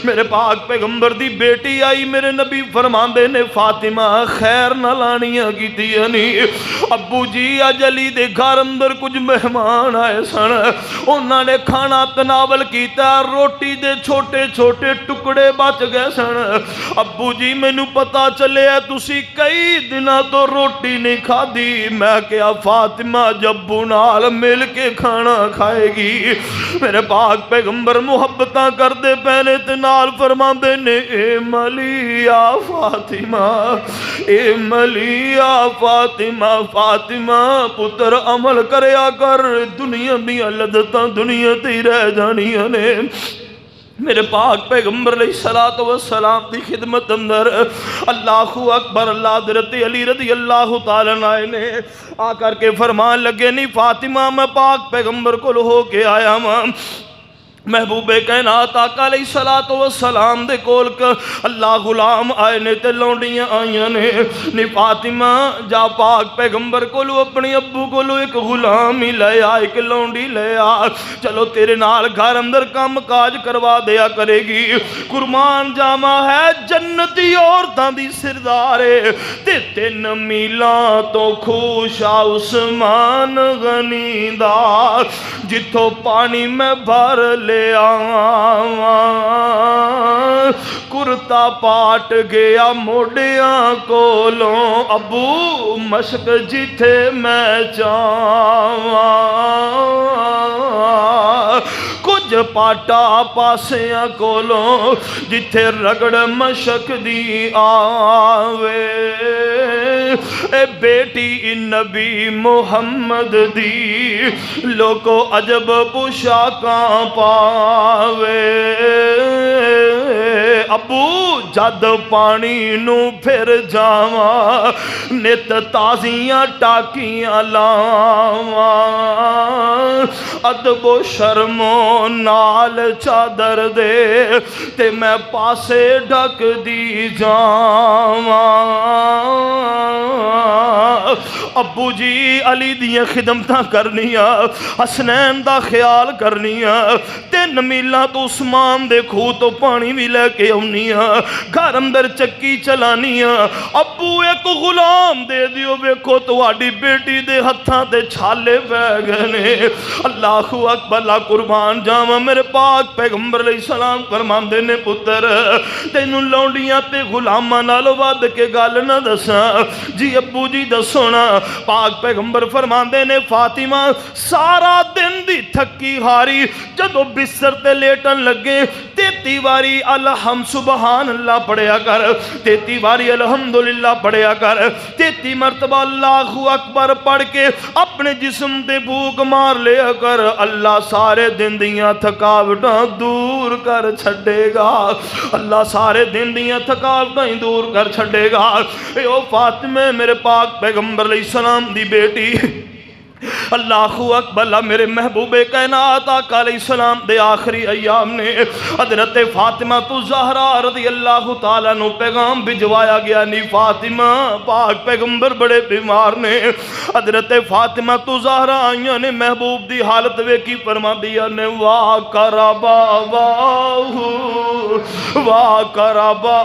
میرے پاک پیغمبر دی بیٹی آئی میرے نبی فرماندے نے فاطمہ خیر نہ لانیاں کیتیاں نہیں ابو جی اج علی دے گھر اندر کچھ مہمان آئے سن انہاں نے کھانا تناول کیتا روٹی دے چھوٹے چھوٹے ٹکڑے بچ گئے سن ابو جی مینوں پتا چلے ہے تسی کئی دنوں تو روٹی نہیں کھادی میں کیا فاطمہ جبو نال مل کے کھانا کھائے گی میرے پاک پیغمبر محبتاں کر دے پہنے تے نال فرماندے نے اے ملیا فاطمہ اے ملیا فاطمہ فاطمہ پتر عمل کریا کر دنیا دیاں لذتاں دنیا تے رہ جانیاں نے میرے پاک پیغمبر علیہ السلام دی خدمت اندر اللہ اکبر اللہ حضرت علی رضی اللہ تعالیٰ عنہ نے آ کر کے فرمان لگے نہیں فاطمہ میں پاک پیغمبر کو ہو کے آیا ماں محبوب کائنات آقا علیہ السلام دے کول اللہ غلام آئے نے تے لونڈیاں آئیاں نے فاطمہ جا پاک پیغمبر کولو اپنی ابو کولو ایک غلام ہی لے آ ایک لونڈی لے آ چلو تیرے نال گھر اندر کام کاج کروا دیا کرے گی قربان جاما ہے جنتی عورتاں دی سردارے تے 3 میلاں تو خوشا عثمان غنی دا جتھوں پانی میں بھر لے کرتا پاٹ گیا موڑیاں کولوں ابو مشک جتھے میں چاواں کچھ پاٹا پاسیاں کولوں جتھے رگڑ مشک دی آوے اے بیٹی نبی محمد دی لوگو عجب پوشاکاں پاوے ابو جد پانی نو پھر جاواں نت تازیاں ٹاکیاں لاواں ادب و شرم و نال چادر دے تے میں پاسے ڈھک دی جاواں ابو جی علی دیاں خدمتاں کرنیاں حسنین دا خیال کرنیاں 3 میلاں تو عثمان دے کھو تو پانی بھی لے کے آنیاں گھر اندر چکی چلانیاں ابو ایک غلام دے دیو ویکھو تواڈی بیٹی دے ہتھاں تے چھالے پہ گئے نے اللہ اکبر لا قربان جاواں میرے پاک پیغمبر علیہ السلام فرماندے نے پتر تینوں لونڈیاں تے غلاماں نال ود کے گل نہ دساں جی ابو جی دسو نا پاک پیغمبر فرماندے نے فاطمہ سارا دن دی تھکی ہاری جدو بستر تے لیٹن لگے 33 واری الحمد سبحان اللہ پڑھیا کر 33 واری الحمدللہ پڑھیا کر 33 مرتبہ اللہ اکبر پڑھ کے اپنے جسم تے بھوک مار لیا کر اللہ سارے دن دیاں تھکاوٹاں دور کر چھڑے گا اللہ سارے دن دیاں تھکاوٹاں دور کر چھڑے گا اے او فاطمہ میرے پاک پیغمبر علیہ السلام دی بیٹی اللہ اکبر میرے محبوب کائنات آقا علیہ السلام دے آخری ایام نے حضرت فاطمہ تو زہرا رضی اللہ تعالیٰ نو پیغام بھجوایا گیا نی فاطمہ پاک پیغمبر بڑے بیمار نے حضرت فاطمہ تو زہرا آئیاں نے محبوب دی حالت ویکھی فرما دیا نے واہ کربا واہ کربا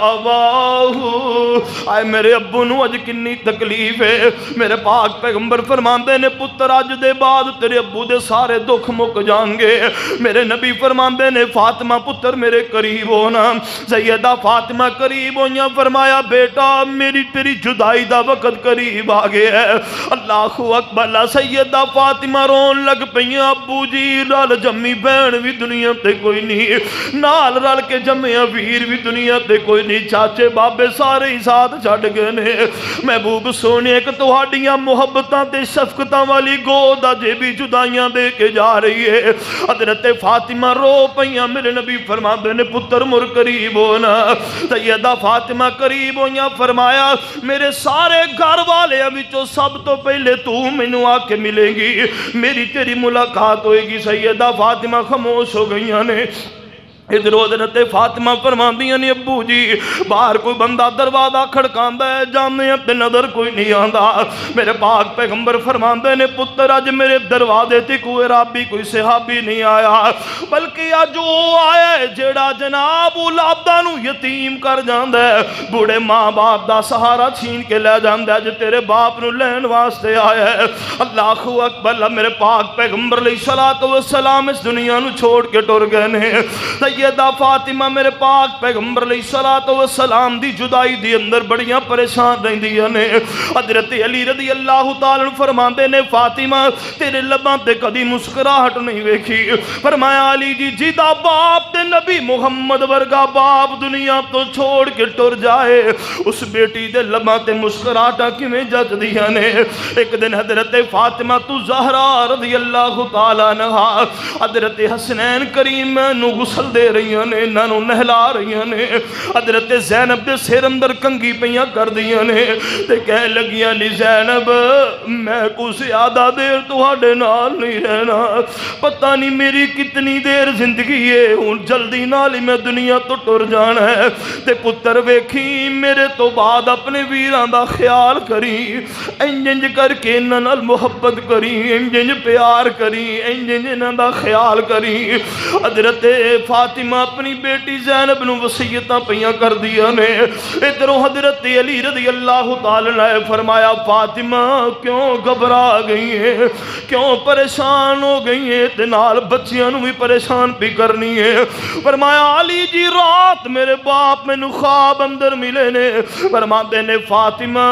آئے میرے ابو نو اج کنی تکلیف ہے میرے پاک پیغمبر فرماندے نے پتر اج دے بعد تیرے ابو دے سارے دکھ مک جان گے میرے نبی فرماندے نے فاطمہ پتر میرے قریب ہونا سیدہ فاطمہ قریب ہوئیاں فرمایا بیٹا میری تیری جدائی دا وقت قریب آگے ہے اللہ اکبر سیدہ فاطمہ رون لگ پئیاں ابو جی رل جمی بہن بھی دنیا تے کوئی نہیں نال رل کے جمعیاں ویر بھی دنیا تے کوئی نہیں چاچے بابے سارے ہی ساتھ چھڑ گئے نے محبوب سونے ایک توہاڈیاں محبتاں تے شفقتاں والی گود اجے بھی جدائیاں دے کے جا رہی ہے حضرت فاطمہ رو پئیاں میرے نبی فرماندے نے پتر مر قریب ہونا سیدہ فاطمہ قریب ہویاں فرمایا میرے سارے گھر والے وچوں سب تو پہلے تو مینوں آ کے ملے گی میری تیری ملاقات ہوئے گی سیدہ فاطمہ خاموش ہو گئیاں نے ادھر حضرت فاطمہ فرماندیاں نے ابو جی باہر کوئی بندہ دروازہ کھڑکاندا ہے جانے تے نظر کوئی نہیں آندا میرے پاک پیغمبر فرماندے نے پتر اج میرے دروازے تے کوئی رابی کوئی صحابی نہیں آیا بلکہ اج وہ آیا ہے جیڑا جناب اولاداں نو یتیم کر جاندا ہے بوڑھے ماں باپ دا سہارا چھین کے لے جاندا ہے اج تیرے باپ نو لین واسطے آیا ہے اللہ اکبر میرے پاک پیغمبر علیہ الصلوۃ والسلام اس دنیا نو چھوڑ کے ٹر گئے نے سیدہ فاطمہ میرے پاک پیغمبر علیہ الصلوۃ والسلام دی جدائی دی اندر بڑیاں پریشان رہندیاں نے حضرت علی رضی اللہ تعالی عنہ فرماندے نے فاطمہ تیرے لباں تے کدی مسکراہٹ نہیں ویکھی فرمایا علی جی جیدا باپ تے نبی محمد ورگا باپ دنیا تو چھوڑ کے ٹر جائے اس بیٹی دے لباں تے مسکراہٹاں کیویں جچدیاں نے ایک دن حضرت فاطمہ تو زہرا رضی اللہ تعالی عنہا حضرت حسنین کریم نو غسل دے رہیاں نے انہوں نہلا رہیاں نے حضرت زینب دے سر اندر کنگی پیاں کر دیاں نے تے کہہ لگیاں نی زینب میں کو زیادہ دیر تہاڈے نال نہیں رہنا پتہ نہیں میری کتنی دیر زندگی ہے ہن جلدی نال ہی میں دنیا تو ٹر جانا ہے تے پتر ویکھی میرے تو بعد اپنے ویراں دا خیال کری انج کر کے انہاں نال محبت کری انج پیار کری انج انہاں دا خیال کری حضرت فاطمہ اپنی بیٹی زینب نو وصیتاں پیاں کر دیا نے ادھروں حضرت علی رضی اللہ تعالی نے فرمایا فاطمہ کیوں گھبرا گئی ہے کیوں پریشان ہو گئی ہے تے نال بچیاں نو بھی پریشان بھی کرنی ہے فرمایا علی جی رات میرے باپ مینوں خواب اندر ملے نے فرماندے نے فاطمہ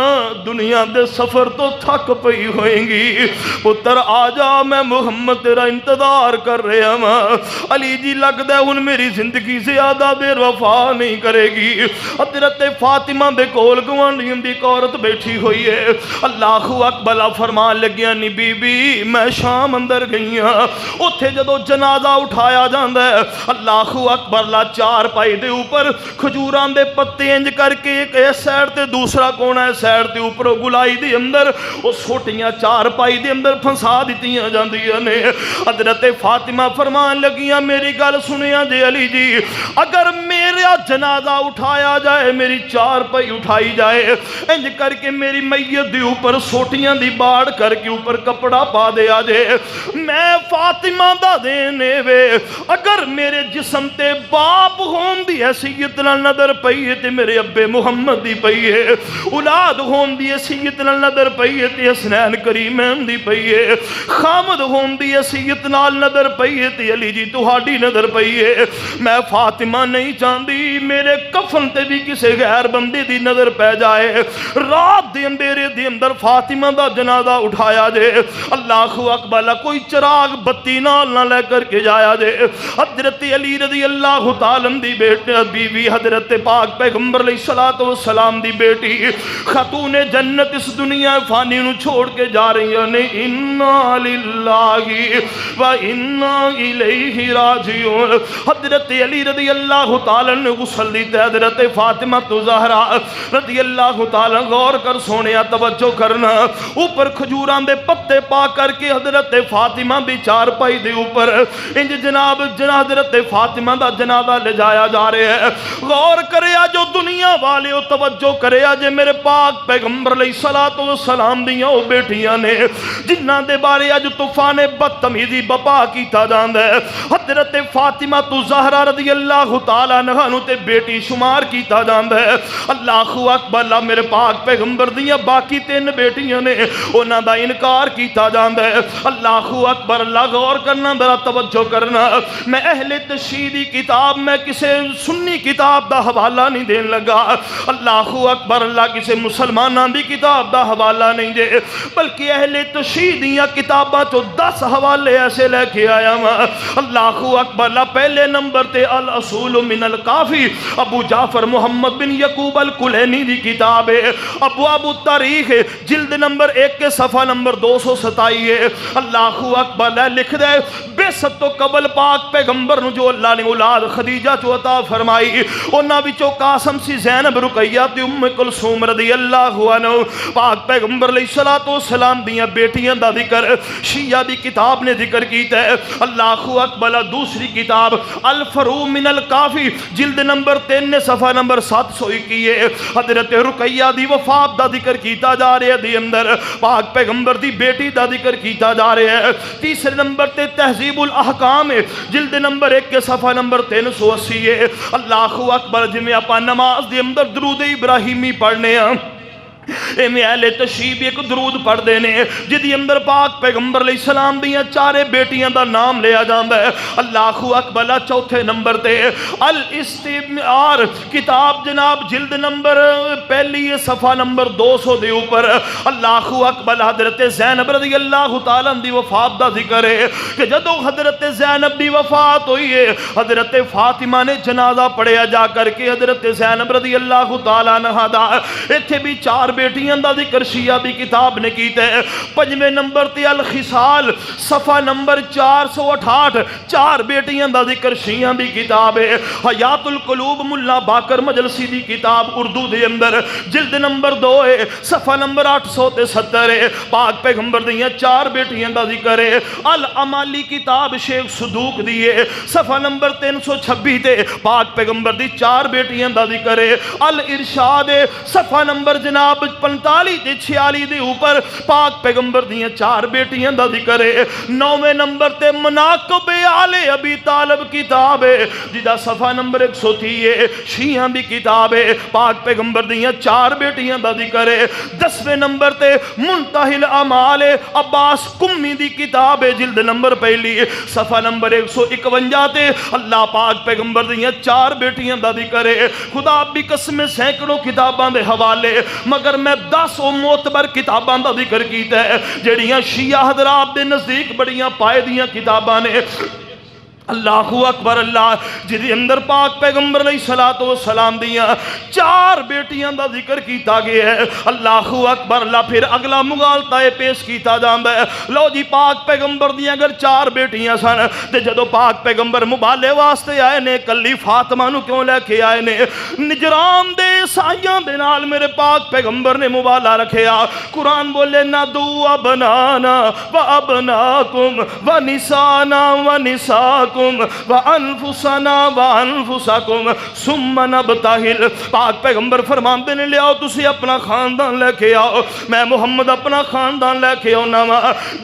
دنیا دے سفر تو تھک پئی ہوئیں گی پتر آ جا میں محمد تیرا انتظار کر رہا ہوں علی جی لگدا ہے ہن میری زندگی زیادہ دیر وفا نہیں کرے گی حضرت فاطمہ دے کول گوانڈیاں دی عورت بیٹھی ہوئی ہے اللہ اکبر فرمان لگیاں نی بی بی میں شام اندر گئی ہاں اوتھے جدو جنازہ اٹھایا جاندا ہے اللہ اکبر لا چار پائی دے اوپر کھجوراں دے پتے انج کر کے ایک اس سائڈ تے دوسرا کونا ہے سائڈ تے اوپر گلائی دے اندر او سوٹیاں چار پائی دے اندر پھنسا دتیاں جاندیاں نے حضرت فاطمہ فرمان لگیاں میری گل سنیا جے علی جی اگر میرا جنازہ اٹھایا جائے میری چار پائی اٹھائی جائے انج کر کے میری میت دی اوپر سوٹیاں دی باڑ کر کے اوپر کپڑا پا دے آجے میں فاطمہ دا دینے وے اگر میرے جسم تے باپ ہون دی حیثیت نال نظر پئی ہے تے میرے ابے محمد دی پئی ہے اولاد ہون دی حیثیت نال نظر پئی ہے تے حسنین کریمین دی پئی ہے خامد ہون دی حیثیت نال نظر پئی ہے تے علی جی تہاڈی نظر پئی ہے میں فاطمہ نہیں چاہندی میرے کفن تے بھی کسے غیر بندے دی نظر پہ جائے رات دے اندھیرے دے اندر فاطمہ دا جنازہ اٹھایا جے اللہ اکبر کوئی چراغ بتی نال نہ لے کر کے جایا جے حضرت علی رضی اللہ تعالی دی بیٹی بیوی حضرت پاک پیغمبر علیہ الصلوۃ والسلام دی بیٹی خاتون جنت اس دنیا فانی نو چھوڑ کے جا رہی ہیں انا للہ و انا الیہ راجعون حضرت علی رضی اللہ تعالی تعالیٰ نے غسل دیتا ہے حضرت فاطمہ تو زہرا رضی اللہ تعالیٰ. غور کر سونیا توجہ کرنا, اوپر کھجوران دے پتے پا کر کے حضرت فاطمہ بھی چار پائی دے اوپر انج جناب حضرت فاطمہ دا جنازہ لے جایا جا رہے ہیں. غور کرے جو دنیا والے ہو توجہ کرے جے میرے پاک پیغمبر علیہ الصلوۃ والسلام دیاں او بیٹیاں نے جنہاں دے بارے اج طوفان بدتمیزی بپا کیتا جاندا ہے. حضرت فاطمہ تو زہرا رضی اللہ تعالی عنہا نو تے بیٹی شمار کیتا جاندا ہے. اللہ اکبر. اللہ میرے پاک پیغمبر دیاں باقی تین بیٹیاں نے انہاں دا انکار کیتا جاندا ہے. اللہ اکبر. اللہ غور کرنا ذرا توجہ کرنا. میں اہل تشریح دی کتاب میں کسے سنی کتاب دا حوالہ نہیں دین لگا. اللہ اکبر. اللہ کسے مسلماناں دی کتاب دا حوالہ نہیں دے بلکہ اہل تشریح دیاں کتاباں تو 10 حوالے ایسے لے کے آیا ہاں. اللہ اکبر. اللہ پہلے نمبر تے الاصول من الکافی ابو جعفر محمد بن یعقوب الکلینی دی کتاب ہے. ابواب التاریخ جلد نمبر 1 کے صفحہ نمبر 227 ہے. اللہ اکبر. لکھ دے بے ست تو قبل پاک پیغمبر نو جو اللہ نے اولاد خدیجہ چو عطا فرمائی انہاں وچوں قاسم سی زینب رقیہ تے ام کلثوم رضی اللہ عنہ پاک پیغمبر علیہ الصلوۃ والسلام دیاں بیٹیاں دا ذکر شیعہ دی کتاب نے ذکر کیتا ہے. اللہ اکبر. دوسری کتاب الفروع من الکافی جلد نمبر 3 صفحہ نمبر 721 ہے. حضرت رقیہ دی وفات دا ذکر کیتا جا رہا ہے. دی اندر پاک پیغمبر دی بیٹی دا ذکر کیتا جا رہا ہے. تیسرے نمبر تے تہذیب الاحکام جلد نمبر 1 کے صفحہ نمبر 380 ہے. اللہ اکبر. جی میں اپا نماز دی اندر درود ابراہیمی پڑھنے ہیں میں اہل تشریح ایک درود پڑھ دینے جدی اندر پاک پیغمبر علیہ السلام دیاں چارے بیٹیاں دا نام لیا جاندہ ہے. اللہ اکبر. چوتھے نمبر تے الاستمعار کتاب جناب جلد نمبر پہلی صفحہ نمبر 200 دے اوپر اللہ اکبر. حضرت زینب رضی اللہ تعالیٰ دی وفات دا ذکر ہے کہ جدو حضرت زینب دی وفات ہوئی ہے حضرت فاطمہ نے جنازہ پڑھیا جا کر کے حضرت زینب رضی اللہ تعالیٰ عنہ دا. ایتھے بھی 4 بیٹیاں دا ذکر شیعہ بھی کتاب نے کیتا ہے. 5ویں نمبر تے الخصال صفحہ نمبر 468 4 بیٹیاں دا ذکر شیعہ بھی کتاب ہے. حیات القلوب ملا باقر مجلسی دی کتاب اردو دے اندر جلد نمبر 2 ہے صفحہ نمبر 870 ہے. پاک پیغمبر دیاں 4 بیٹیاں دا ذکر ہے. الامالی کتاب شیخ صدوق دی ہے صفحہ نمبر 326 تے پاک پیغمبر دی 4 بیٹیاں دا ذکر ہے. الارشاد صفحہ نمبر جناب 45 تے 46 دے اوپر پاک پیغمبر دیاں 4 بیٹیاں دا ذکر ہے. 9ویں نمبر تے مناقب آل ابی طالب کتاب ہے جدا صفحہ نمبر 130 ہے. شیعہ بھی کتاب ہے. پاک پیغمبر دیاں 4 بیٹیاں دا ذکر ہے. 10ویں نمبر تے منتہی الاعمال عباس کمی دی کتاب ہے جلد نمبر پہلی صفحہ نمبر 151 تے اللہ پاک پیغمبر دیاں 4 بیٹیاں دا ذکر ہے. خدا بھی قسم سینکڑوں کتاباں دے حوالے مگر میں 10 معتبر کتاباں دا ذکر کیتا ہے جڑیاں شیعہ حضرات دے نزدیک بڑیاں پائے دیاں کتاباں نے. اللہ اکبر. اللہ جدی اندر پاک پیغمبر علیہ الصلوۃ والسلام دیاں 4 بیٹیاں دا ذکر کیتا گیا ہے. اللہ اکبر. اللہ پھر اگلا مغالطہ پیش کیتا جاندا ہے. لو جی پاک پیغمبر دیاں اگر 4 بیٹیاں سن تے جدو پاک پیغمبر مبالے واسطے آئے نے کلی فاطمہ نو کیوں لے کے آئے نے؟ نجران دے سائیاں دے نال میرے پاک پیغمبر نے مبالہ رکھیا. قرآن بولے ندعو ابنانا و ابناکم و نسانا و نساکم وانفسنا وانفسکم ثم نبتہل. پاک پیغمبر فرماندے نے لے آؤ تسی اپنا خاندان لے کے آؤ میں محمد اپنا خاندان لے کے آؤ.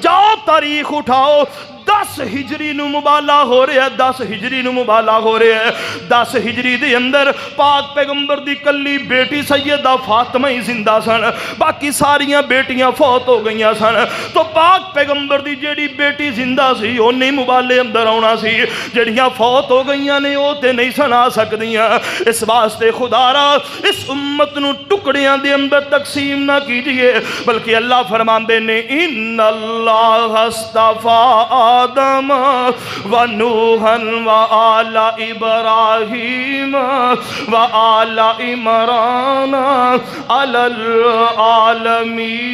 جاؤ تاریخ اٹھاؤ 10 ہجری نو مبالہ ہو رہا ہے. 10 ہجری نو مبالہ ہو رہا ہے. 10 ہجری دے اندر پاک پیغمبر دی کلی بیٹی سیدہ فاطمہ ہی زندہ سن باقی ساریاں بیٹیاں فوت ہو گئیاں سن. تو پاک پیغمبر دی جیڑی بیٹی زندہ سی وہ نہیں مبالے اندر آنا سی. جڑیاں فوت ہو گئیاں نے وہ تے نہیں سنا سکدیاں. اس واسطے خدا را اس امت نو ٹکڑیاں دے اندر تقسیم نہ کیجئے بلکہ اللہ فرماندے نے ان اللہ اصطفیٰ آدم و نوحن و آل ابراہیم و آل عمران علی العالمین.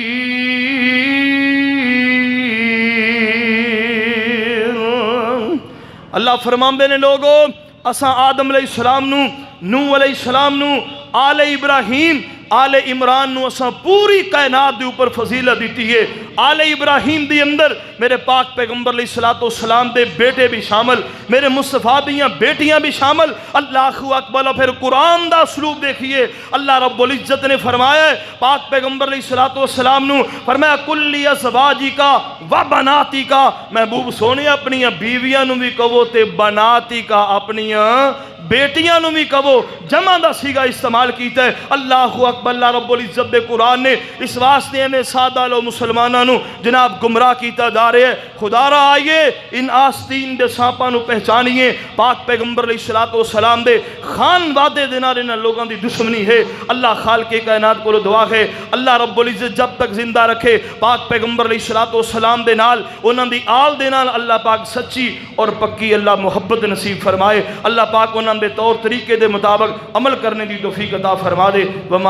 اللہ فرماندے نے لوگوں اساں آدم علیہ السلام نو، نوح علیہ السلام نو، آل ابراہیم، آل عمران نو اساں پوری کائنات دے اوپر فضیلت دیتی ہے۔ آل ابراہیم دی اندر میرے پاک پیغمبر علیہ السلام دے بیٹے بھی شامل، میرے مصطفیٰ دیاں بیٹیاں بھی شامل۔ اللہ اکبر۔ اور پھر قرآن دا اسلوب دیکھیے، اللہ رب العزت نے فرمایا ہے پاک پیغمبر علیہ السلام نو، فرمایا کلی ازواجی کا و بناتی کا، محبوب سونے اپنی بیویاں نو بھی کہو تے بناتی کا اپنی بیٹیاں نو بھی کہو، جمع دا سیگا استعمال کیتا ہے۔ اللہ اکبر۔ اللہ رب العزت دے قرآن نے اس واسطے میں سادہ لو مسلمانوں نو جناب گمراہ کیتا جا رہے ہیں۔ خدا را آئیے ان آستین دے سانپاں نو پہچانیے، پاک پیغمبر علیہ السلام دے خان وعدے دینا رہنا لوگاں دی دشمنی ہے۔ اللہ خالق کائنات کو دعا ہے اللہ رب العزت جب تک زندہ رکھے پاک پیغمبر علیہ السلام دے نال انہاں دی آل دے نال اللہ پاک سچی اور پکی اللہ محبت نصیب فرمائے۔ اللہ پاک انہاں دے طور طریقے دے مطابق عمل کرنے دی توفیق عطا فرما دے۔ وما